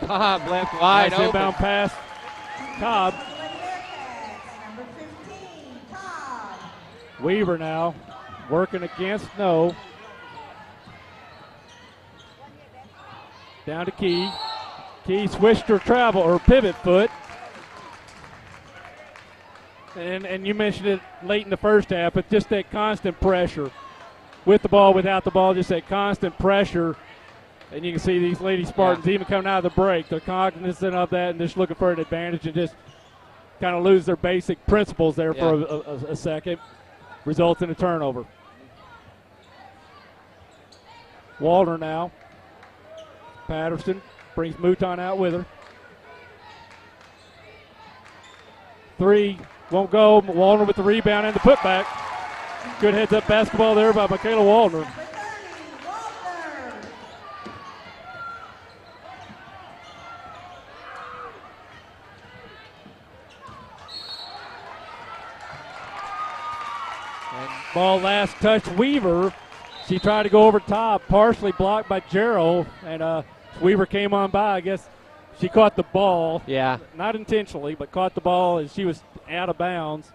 Cobb left wide nice open. Inbound pass. Cobb. Number 15, Cobb. Weaver now working against no. Down to Key. Key switched her travel or pivot foot. And you mentioned it late in the first half, but just that constant pressure. With the ball, without the ball, just that constant pressure. And you can see these Lady Spartans even coming out of the break. They're cognizant of that and just looking for an advantage and just kind of lose their basic principles there for a second. Results in a turnover. Waldner now. Patterson brings Mouton out with her. Three won't go. Waldner with the rebound and the putback. Good heads-up basketball there by Michaela Waldner. Ball last touch Weaver. She tried to go over top, partially blocked by Gerald, and Weaver came on by. I guess she caught the ball. Yeah. Not intentionally, but caught the ball as she was out of bounds.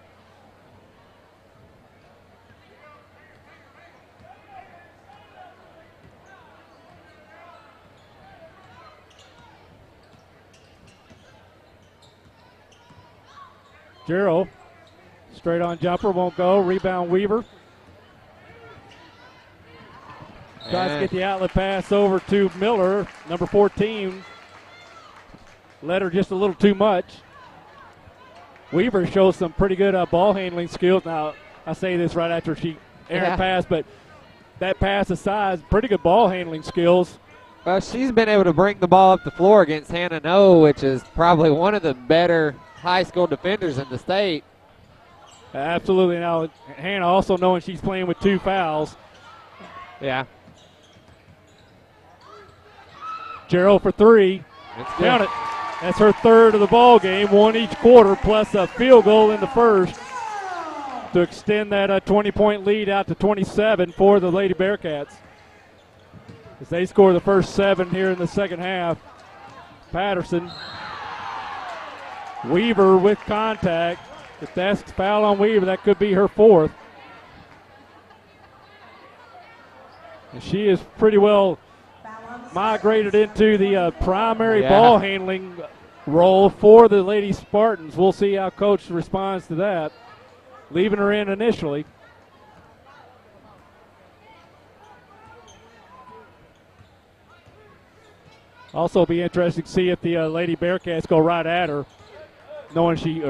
Gerald, straight on jumper, won't go. Rebound Weaver. Tries to get the outlet pass over to Miller, number 14. Led her just a little too much. Weaver shows some pretty good ball handling skills. Now, I say this right after she errant pass, but that pass aside, pretty good ball handling skills. Well, she's been able to bring the ball up the floor against Hannah No, which is probably one of the better high school defenders in the state. Absolutely. Now, Hannah also knowing she's playing with 2 fouls. Yeah. Gerald for 3. Count it. That's her third of the ball game, 1 each quarter, plus a field goal in the first to extend that 20-point lead out to 27 for the Lady Bearcats. As they score the first 7 here in the second half. Patterson. Weaver with contact. If that's foul on Weaver, that could be her 4th. And she is pretty well migrated into the primary ball handling role for the Lady Spartans. We'll see how Coach responds to that. Leaving her in initially. Also be interesting to see if the Lady Bearcats go right at her, knowing see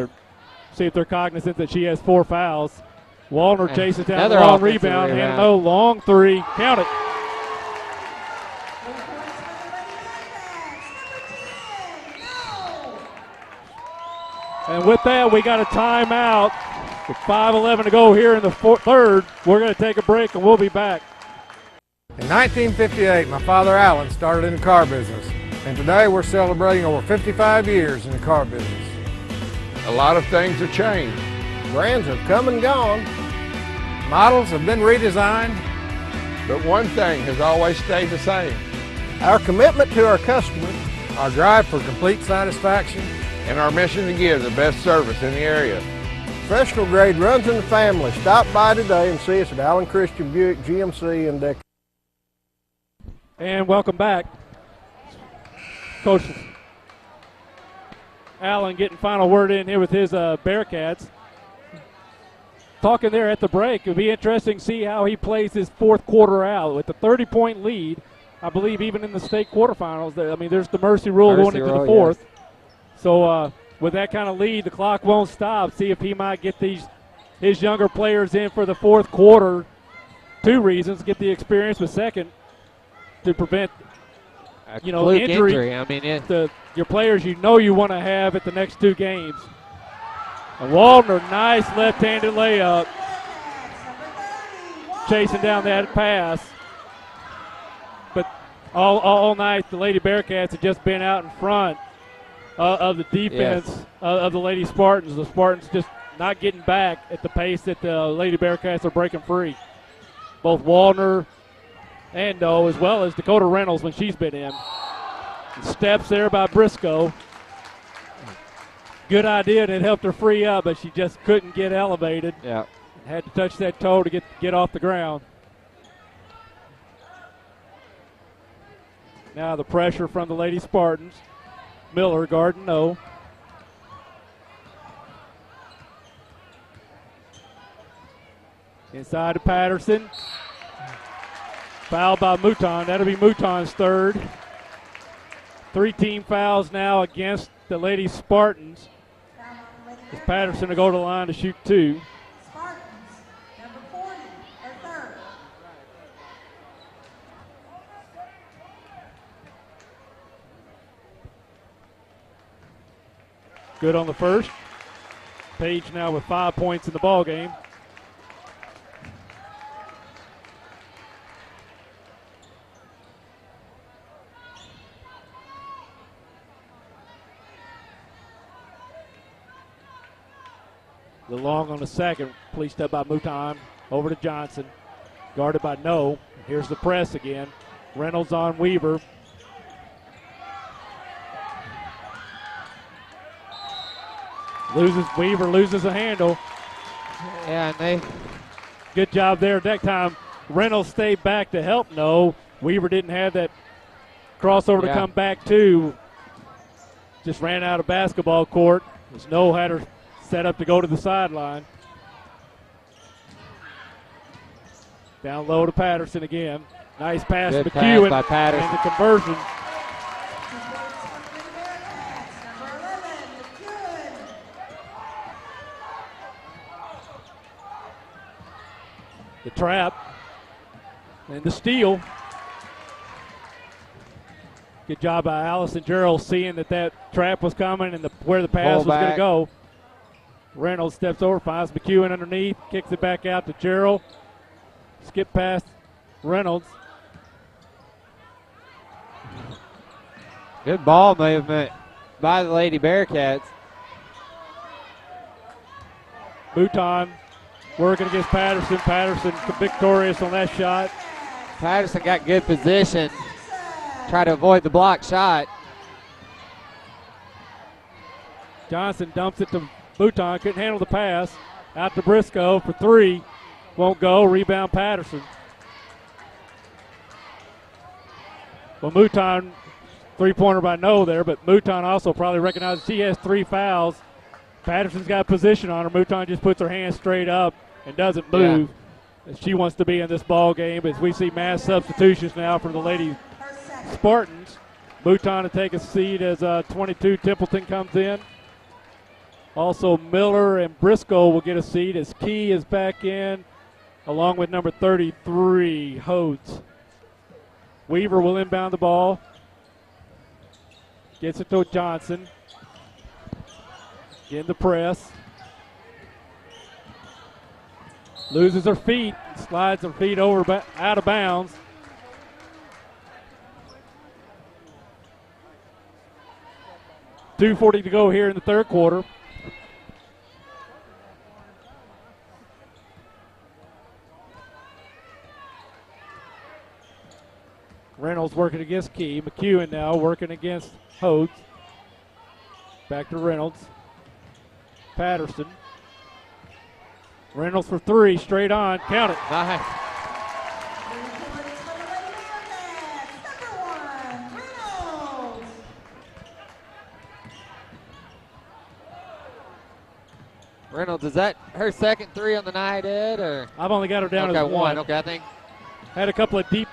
if they're cognizant that she has 4 fouls. Waldner chases down the long rebound. And no, long 3. Count it. And with that, we got a timeout. With 5:11 to go here in the third, we're going to take a break and we'll be back. In 1958, my father Alan started in the car business, and today we're celebrating over 55 years in the car business. A lot of things have changed. Brands have come and gone. Models have been redesigned. But one thing has always stayed the same. Our commitment to our customers, our drive for complete satisfaction, and our mission to give the best service in the area. Professional grade runs in the family. Stop by today and see us at Allen Christian Buick GMC in Dexter. And welcome back. Coach Allen getting final word in here with his Bearcats. Talking there at the break, it'll be interesting to see how he plays his fourth quarter out with the 30-point lead. I believe even in the state quarterfinals, I mean, there's the mercy rule going into the fourth. Yes. So with that kind of lead, the clock won't stop. See if he might get his younger players in for the fourth quarter. Two reasons: get the experience, but second, to prevent injury. I mean, your players you want to have at the next two games. And Waldner, nice left-handed layup, chasing down that pass. But all night, the Lady Bearcats have just been out in front of the defense of the Lady Spartans. The Spartans just not getting back at the pace that the Lady Bearcats are breaking free. Both Waldner and as well as Dakota Reynolds when she's been in. Steps there by Briscoe. Good idea, and it helped her free up, but she just couldn't get elevated. Yeah. Had to touch that toe to get off the ground. Now the pressure from the Lady Spartans. Miller guarding no. Inside to Patterson. Foul by Mouton. That'll be Mouton's third. 3 team fouls now against the Lady Spartans. As Patterson to go to the line to shoot 2. Spartans, number 40, or third. Good on the first. Page now with 5 points in the ball game. The long on the second, policed up by Mouton. Over to Johnson. Guarded by No. Here's the press again. Reynolds on Weaver. Weaver loses a handle. Yeah, and good job there. That time Reynolds stayed back to help No. Weaver didn't have that crossover to come back to. Just ran out of basketball court. As No had her set up to go to the sideline. Down low to Patterson again. Nice pass to McEwen. By Patterson. And the conversion. The trap. And the steal. Good job by Allison Gerald seeing that trap was coming and where the pass was going to go. Reynolds steps over, finds McEwen underneath, kicks it back out to Gerald. Skip past Reynolds. Good ball movement by the Lady Bearcats. Mouton working against Patterson. Patterson victorious on that shot. Patterson got good position. Try to avoid the block shot. Johnson dumps it to Mouton, couldn't handle the pass. Out to Briscoe for 3. Won't go. Rebound Patterson. Well, Mouton, 3-pointer by No there, but Mouton also probably recognizes she has 3 fouls. Patterson's got position on her. Mouton just puts her hands straight up and doesn't move. She wants to be in this ball game as we see mass substitutions now for the Lady Spartans. Mouton to take a seat as 22 Templeton comes in. Also, Miller and Briscoe will get a seat as Key is back in, along with number 33, Hodes. Weaver will inbound the ball. Gets it to Johnson. in the press. Loses her feet, slides her feet over out of bounds. .240 to go here in the third quarter. Reynolds working against Key. McEwen now working against Hodes. Back to Reynolds. Patterson. Reynolds for three, straight on. Count it. Nice. Reynolds, is that her second three on the night, Ed? Or I've only got her down as one. Okay, I think. Had a couple of deep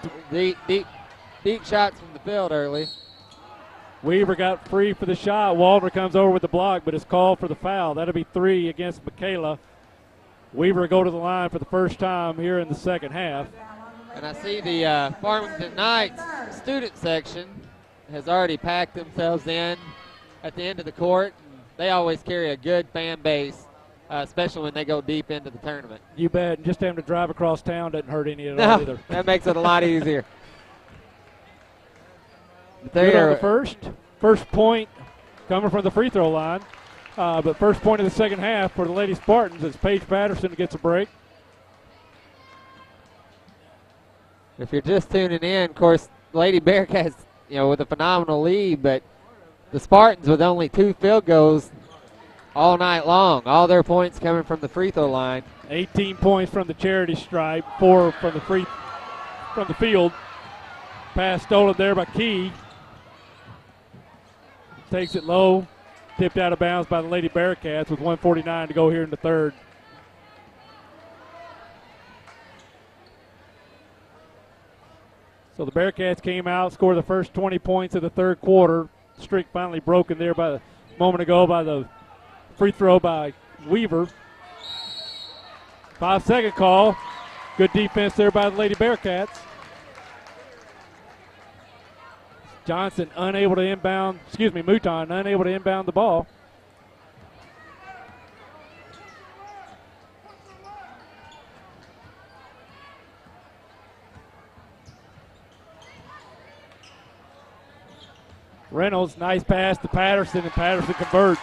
shots from the field early. Weaver got free for the shot. Waldner comes over with the block, but is called for the foul. That'll be three against Michaela. Weaver go to the line for the first time here in the second half. And I see the Farmington Knights student section has already packed themselves in at the end of the court. They always carry a good fan base, especially when they go deep into the tournament. You bet. Just having to drive across town doesn't hurt any at all either. That makes it a lot easier. Good on the first point coming from the free throw line. But first point of the second half for the Lady Spartans as Paige Patterson gets a break. If you're just tuning in, of course, Lady Bearcats, with a phenomenal lead, but the Spartans with only 2 field goals all night long. All their points coming from the free throw line. 18 points from the charity stripe, 4 from the field. Pass stolen there by Key. Takes it low, tipped out of bounds by the Lady Bearcats with 1:49 to go here in the third. So the Bearcats came out, scored the first 20 points of the third quarter. Streak finally broken there by a moment ago by the free throw by Weaver. 5-second call. Good defense there by the Lady Bearcats. Johnson unable to inbound, Mouton unable to inbound the ball. Reynolds, nice pass to Patterson, and Patterson converts.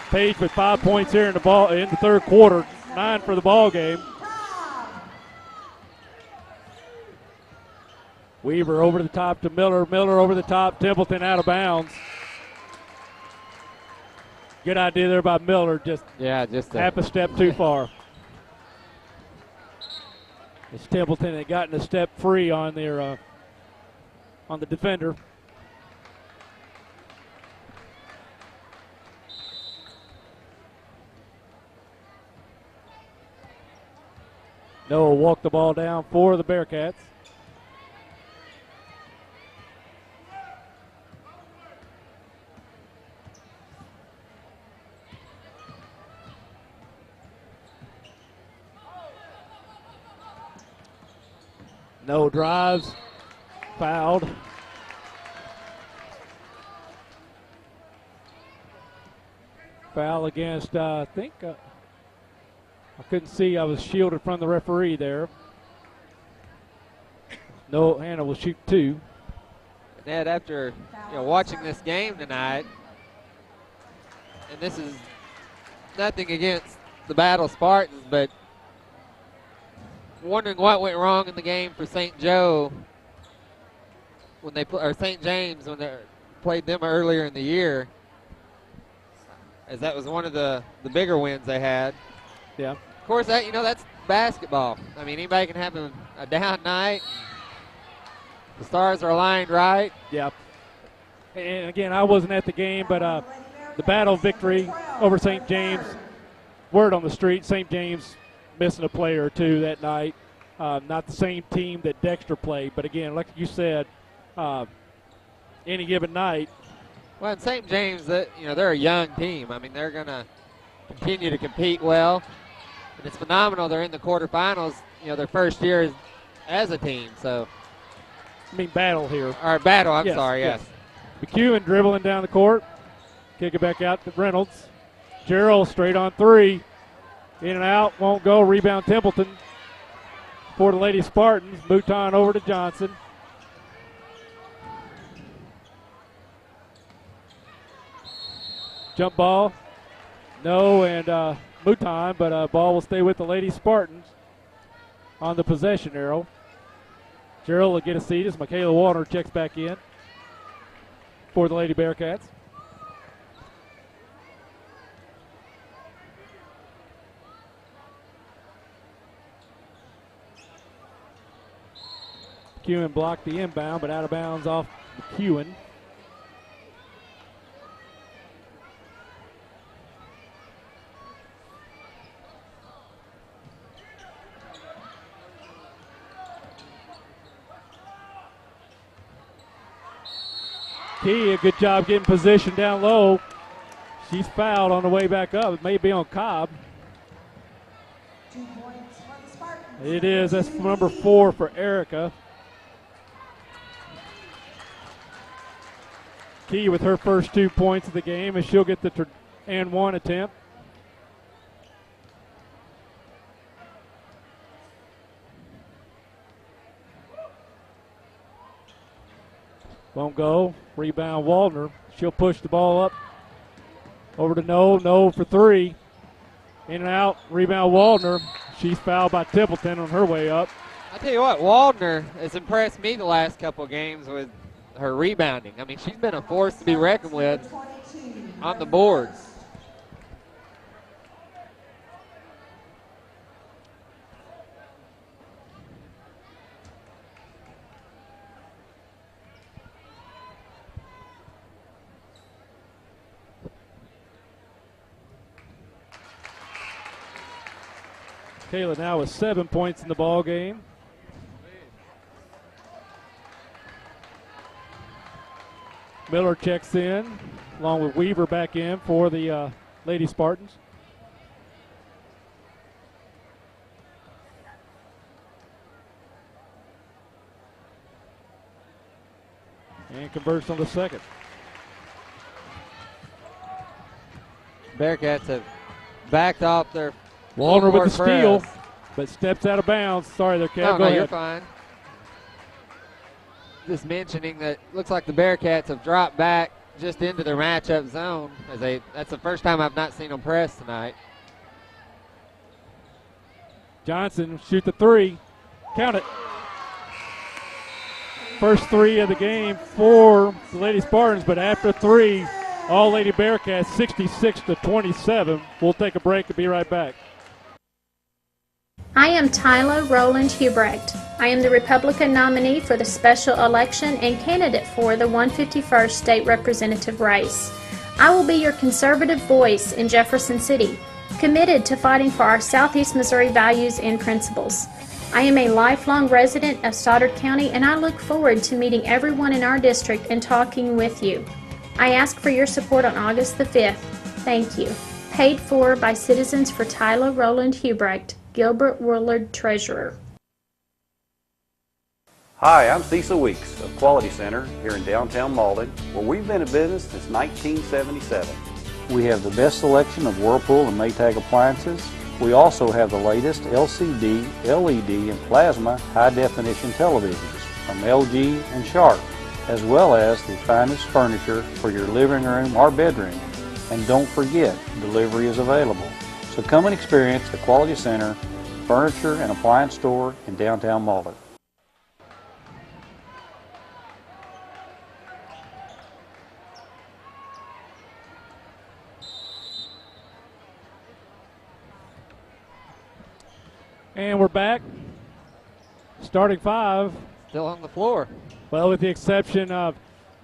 Page with 5 points here in the third quarter, 9 for the ball game. Weaver over the top to Miller. Miller over the top. Templeton out of bounds. Good idea there by Miller. Just half a step too far. It's Templeton had gotten a step free on their on the defender. Noah walked the ball down for the Bearcats. No drives, fouled. Foul against, I think, I couldn't see, I was shielded from the referee there. No, Hannah will shoot 2. Ned, after watching this game tonight, and this is nothing against the Battle Spartans, but wondering what went wrong in the game for St. Joe when they or St. James when they played them earlier in the year, as that was one of the bigger wins they had. Yeah. Of course, that's basketball. I mean, anybody can have a down night. The stars are aligned right. Yeah. And again, I wasn't at the game, but the Battle victory over St. James. Word on the street, St. James missing a player or two that night. Not the same team that Dexter played, but again, like you said, any given night. Well, in St. James, they're a young team. I mean, they're going to continue to compete well. And it's phenomenal. They're in the quarterfinals, their first year as a team. So, I mean, Battle here. Or Battle, I'm sorry, yes. McEwen dribbling down the court. Kick it back out to Reynolds. Gerald straight on three. In and out, won't go. Rebound Templeton for the Lady Spartans. Mouton over to Johnson. Jump ball. No, and Mouton, but ball will stay with the Lady Spartans on the possession arrow. Gerald will get a seat as Michaela Warner checks back in for the Lady Bearcats. McEwen blocked the inbound, but out of bounds off McEwen. Key, a good job getting position down low. She's fouled on the way back up. It may be on Cobb. 2 points for the Spartans. It is. That's number 4 for Erica. Key with her first 2 points of the game, and she'll get the and 1 attempt. Won't go. Rebound Waldner. She'll push the ball up. Over to No for 3. In and out. Rebound Waldner. She's fouled by Templeton on her way up. I tell you what, Waldner has impressed me the last couple of games with her rebounding. I mean, she's been a force to be reckoned with on the boards. Kayla now with 7 points in the ball game. Miller checks in, along with Weaver back in for the Lady Spartans. And converts on the second. Bearcats have backed off their Waldner with the steal, press. but steps out of bounds. Sorry there, Kev. No, Go ahead. you're fine. Just mentioning that looks like the Bearcats have dropped back just into their matchup zone. That's the first time I've not seen them press tonight. Johnson shoot the 3. Count it. First 3 of the game for the Lady Spartans, but after 3, all Lady Bearcats 66-27. We'll take a break and be right back. I am Tyler Rowland Hubrecht. I am the Republican nominee for the special election and candidate for the 151st State Representative race. I will be your conservative voice in Jefferson City, committed to fighting for our Southeast Missouri values and principles. I am a lifelong resident of Stoddard County, and I look forward to meeting everyone in our district and talking with you. I ask for your support on August the 5th. Thank you. Paid for by Citizens for Tyler Rowland Hubrecht. Gilbert Woolard, Treasurer. Hi, I'm Cecil Weeks of Quality Center here in downtown Malden, where we've been in business since 1977. We have the best selection of Whirlpool and Maytag appliances. We also have the latest LCD, LED, and plasma high-definition televisions from LG and Sharp, as well as the finest furniture for your living room or bedroom. And don't forget, delivery is available. So come and experience the Quality Center Furniture and Appliance Store in downtown Malden. And we're back. Starting 5. Still on the floor. Well, with the exception of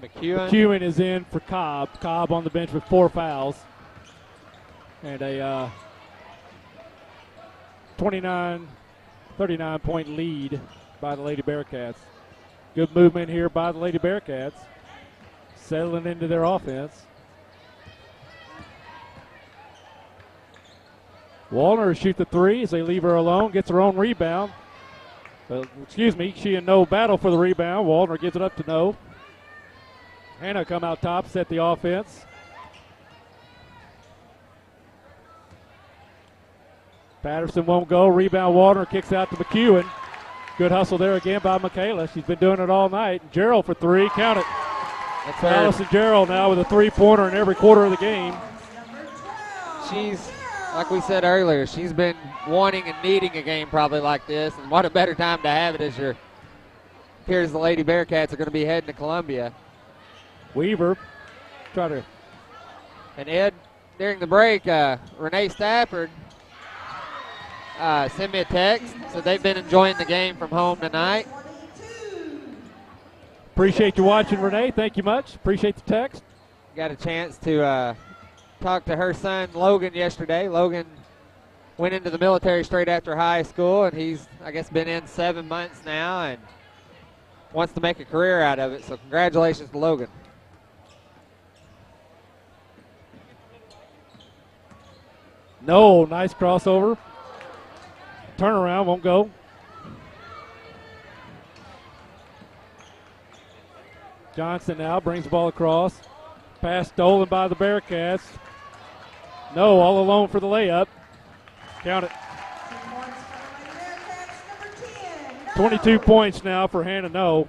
McEwen is in for Cobb. Cobb on the bench with 4 fouls. And a 39-point lead by the Lady Bearcats. Good movement here by the Lady Bearcats, settling into their offense. Wallner will shoot the 3 as they leave her alone, gets her own rebound. She and No battle for the rebound. Wallner gives it up to No. Hannah come out top, set the offense. Patterson won't go. Rebound Walner, kicks out to McEwen. Good hustle there again by Michaela. She's been doing it all night. Gerald for three. Count it. That's Allison Gerald now with a three-pointer in every quarter of the game. She's, like we said earlier, she's been wanting and needing a game probably like this. And what a better time to have it as appears the Lady Bearcats are going to be heading to Columbia. Weaver try to. And Ed, during the break, Renee Stafford sent me a text. So they've been enjoying the game from home tonight. Appreciate you watching, Renee. Thank you much. Appreciate the text. Got a chance to talk to her son, Logan, yesterday. Logan went into the military straight after high school, and he's, I guess, been in 7 months now and wants to make a career out of it. So congratulations to Logan. No, nice crossover. Turnaround won't go. Johnson now brings the ball across. Pass stolen by the Bearcats. No, all alone for the layup. Count it. 22 points now for Hannah No.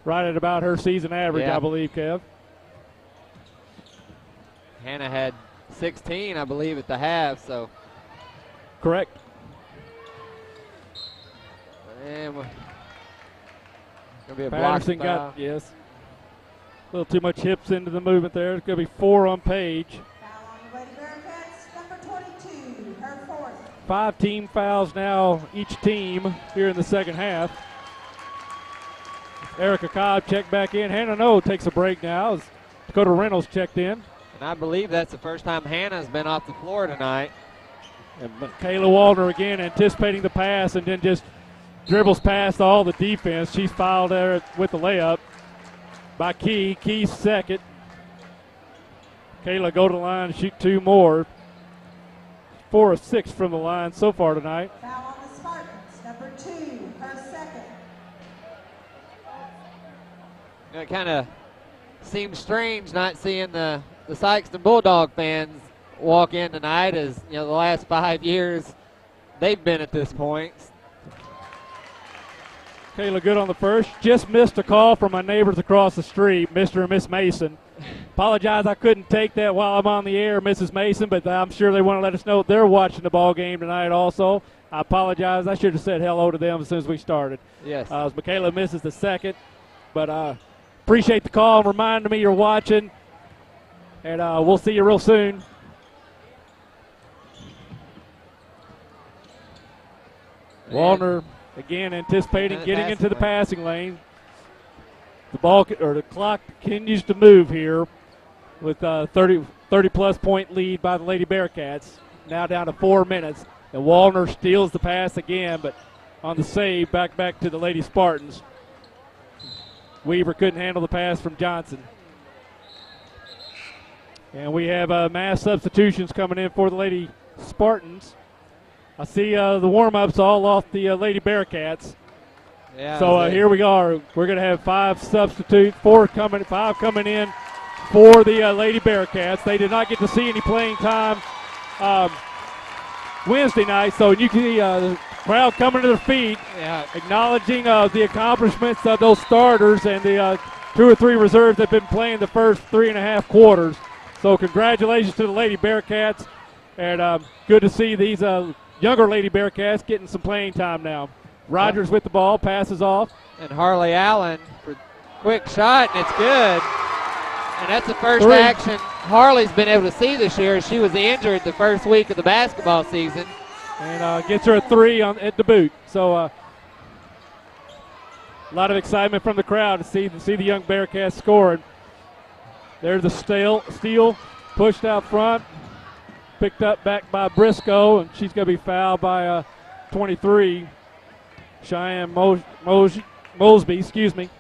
Right at about her season average, Yeah. I believe, Kev. Hannah had 16, I believe, at the half, so. Correct. And gonna be a Patterson block foul. got, yes. A little too much hips into the movement there. It's going to be 4 on Page. 5 team fouls now, each team here in the second half. Erica Cobb checked back in. Hannah No takes a break now as Dakota Reynolds checked in. And I believe that's the first time Hannah's been off the floor tonight. And Kayla Waldner again anticipating the pass and then just dribbles past all the defense. She's fouled there with the layup by Key. Key's second. Kayla go to the line and shoot 2 more. 4 of 6 from the line so far tonight. Foul on the Spartans, number 2, her second. You know, it kind of seems strange not seeing the Sykeston Bulldog fans walk in tonight, as you know the last 5 years they've been at this point. Kayla good on the first. Just missed a call from my neighbors across the street, Mr. and Miss Mason. Apologize I couldn't take that while I'm on the air, Mrs. Mason, but I'm sure they want to let us know they're watching the ball game tonight also. I apologize. I should have said hello to them as soon as we started. Yes. As Michaela misses the second, but appreciate the call and reminding me you're watching, and we'll see you real soon. Wallner again anticipating getting into the passing lane. The ball or the clock continues to move here with 30 plus point lead by the Lady Bearcats. Now down to 4 minutes. And Wallner steals the pass again, but on the save, back to the Lady Spartans. Weaver couldn't handle the pass from Johnson. And we have mass substitutions coming in for the Lady Spartans. I see the warm-ups all off the Lady Bearcats. Yeah, so here we are. We're going to have 5 substitutes, 5 coming in for the Lady Bearcats. They did not get to see any playing time Wednesday night, so you can see the crowd coming to their feet, acknowledging the accomplishments of those starters and the 2 or 3 reserves that have been playing the first 3.5 quarters. So congratulations to the Lady Bearcats, and good to see these younger Lady Bearcats getting some playing time now. Rogers with the ball, passes off. And Harley Allen for quick shot, and it's good. And that's the first 3. action Harley's been able to see this year. She was injured the first week of the basketball season. And gets her a 3 at the boot. So a lot of excitement from the crowd to see the young Bearcats scoring. There's the steal, pushed out front, picked up back by Briscoe, and she's going to be fouled by 23. Cheyenne Mosby, excuse me.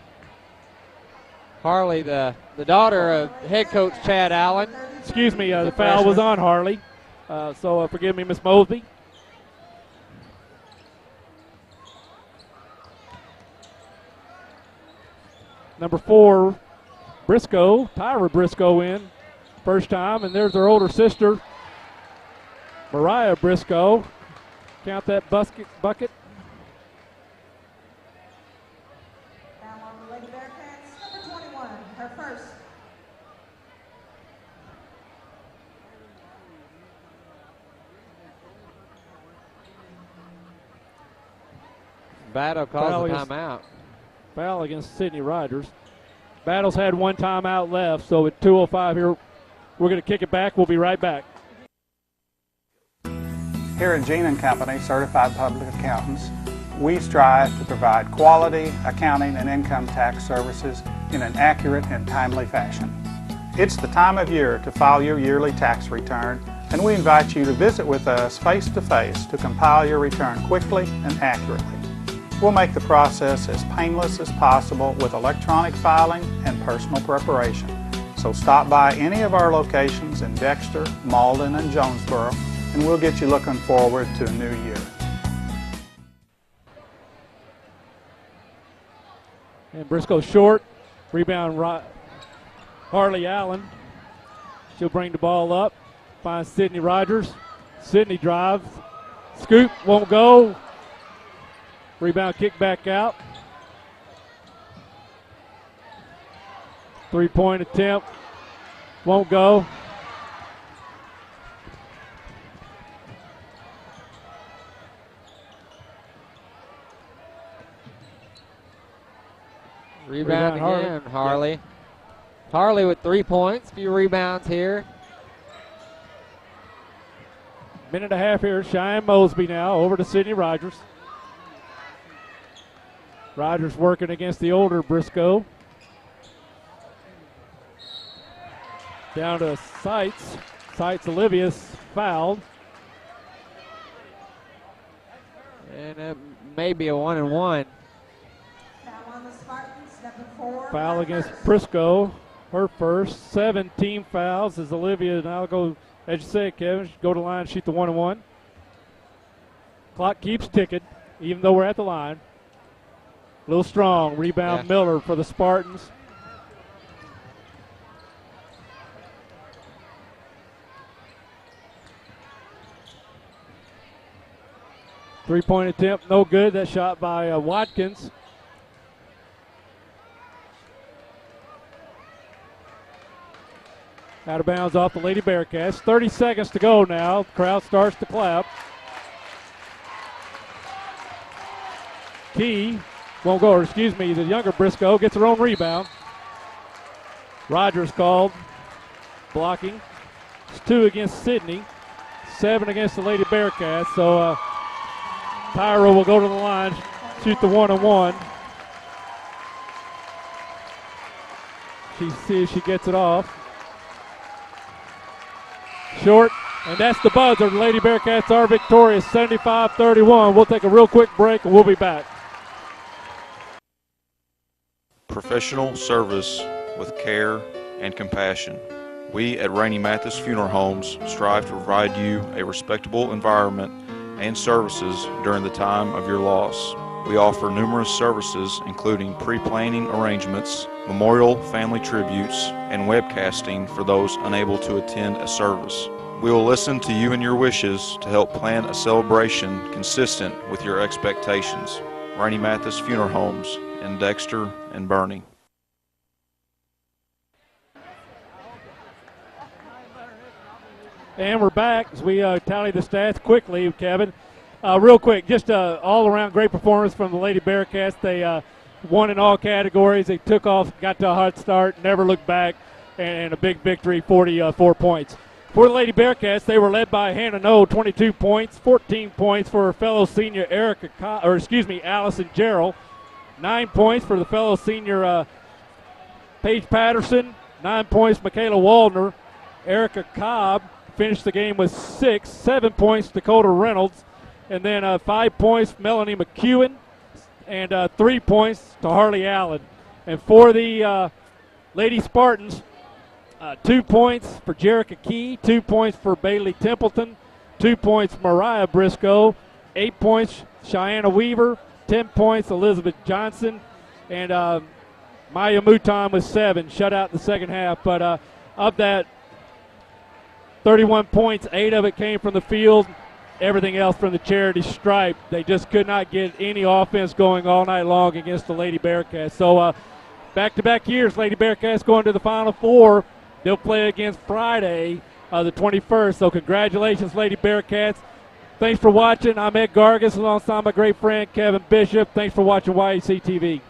Harley, the daughter of head coach Chad Allen. Excuse me, the foul was on Harley. So forgive me, Miss Mosby. Number 4, Briscoe, Tyra Briscoe in. First time, and there's her older sister, Mariah Briscoe. Count that bucket. Foul on the Lady Bearcats, number 21, her first. Battle calls a timeout. Foul against Sydney Rogers. Battle's had one timeout left, so at 2:05 here, we're going to kick it back. We'll be right back. Here at Gene & Company, Certified Public Accountants, we strive to provide quality accounting and income tax services in an accurate and timely fashion. It's the time of year to file your yearly tax return, and we invite you to visit with us face-to-face to compile your return quickly and accurately. We'll make the process as painless as possible with electronic filing and personal preparation. So stop by any of our locations in Dexter, Malden, and Jonesboro, and we'll get you looking forward to a new year. And Briscoe short. Rebound Harley Allen. She'll bring the ball up. Finds Sydney Rogers. Sydney drives. Scoop won't go. Rebound kick back out. 3-point attempt. Won't go. Rebound again, Harley. Yep. Harley with 3 points, few rebounds here. Minute and a half here. Cheyenne Mosby now over to Sydney Rogers. Rogers working against the older Briscoe. Down to Seitz. Seitz Olivia's fouled. And it may be a 1-and-1. Foul against Briscoe. Her first. 7 team fouls as Olivia now go, as you say, Kevin, go to the line, shoot the 1-and-1. Clock keeps ticking, even though we're at the line. A little strong. Rebound Miller for the Spartans. Three-point attempt, no good. That shot by Watkins. Out of bounds off the Lady Bearcats. 30 seconds to go now. Crowd starts to clap. Key won't go, or excuse me, the younger Briscoe gets her own rebound. Rogers called. Blocking. It's 2 against Sydney. 7 against the Lady Bearcats. So Tyra will go to the line, shoot the 1-and-1. She sees she gets it off. Short, and that's the buzzer. The Lady Bearcats are victorious, 75-31. We'll take a real quick break, and we'll be back. Professional service with care and compassion. We at Rainey Mathis Funeral Homes strive to provide you a respectable environment and services during the time of your loss. We offer numerous services including pre-planning arrangements, memorial family tributes, and webcasting for those unable to attend a service. We will listen to you and your wishes to help plan a celebration consistent with your expectations. Rainey Mathis Funeral Homes in Dexter and Bernie. And we're back as we tally the stats quickly, Kevin. Real quick, just all-around great performance from the Lady Bearcats. They won in all categories. They took off, got to a hot start, never looked back, and a big victory, 44 points. For the Lady Bearcats, they were led by Hannah Noe, 22 points, 14 points for her fellow senior Allison Gerald, 9 points for the fellow senior Paige Patterson, 9 points Michaela Waldner. Erica Cobb finished the game with 6, 7 points Dakota Reynolds, and then 5 points Melanie McEwen, and 3 points to Harley Allen. And for the Lady Spartans, 2 points for Jerica Key, 2 points for Bailey Templeton, 2 points Mariah Briscoe, 8 points Cheyenne Weaver, 10 points Elizabeth Johnson, and Maya Mouton with 7, shut out in the second half. But of that 31 points, 8 of it came from the field, everything else from the charity stripe. They just could not get any offense going all night long against the Lady Bearcats. So back-to-back years, Lady Bearcats going to the Final Four. They'll play against Friday, the 21st. So congratulations, Lady Bearcats. Thanks for watching. I'm Ed Gargas alongside my great friend Kevin Bishop. Thanks for watching YEC TV.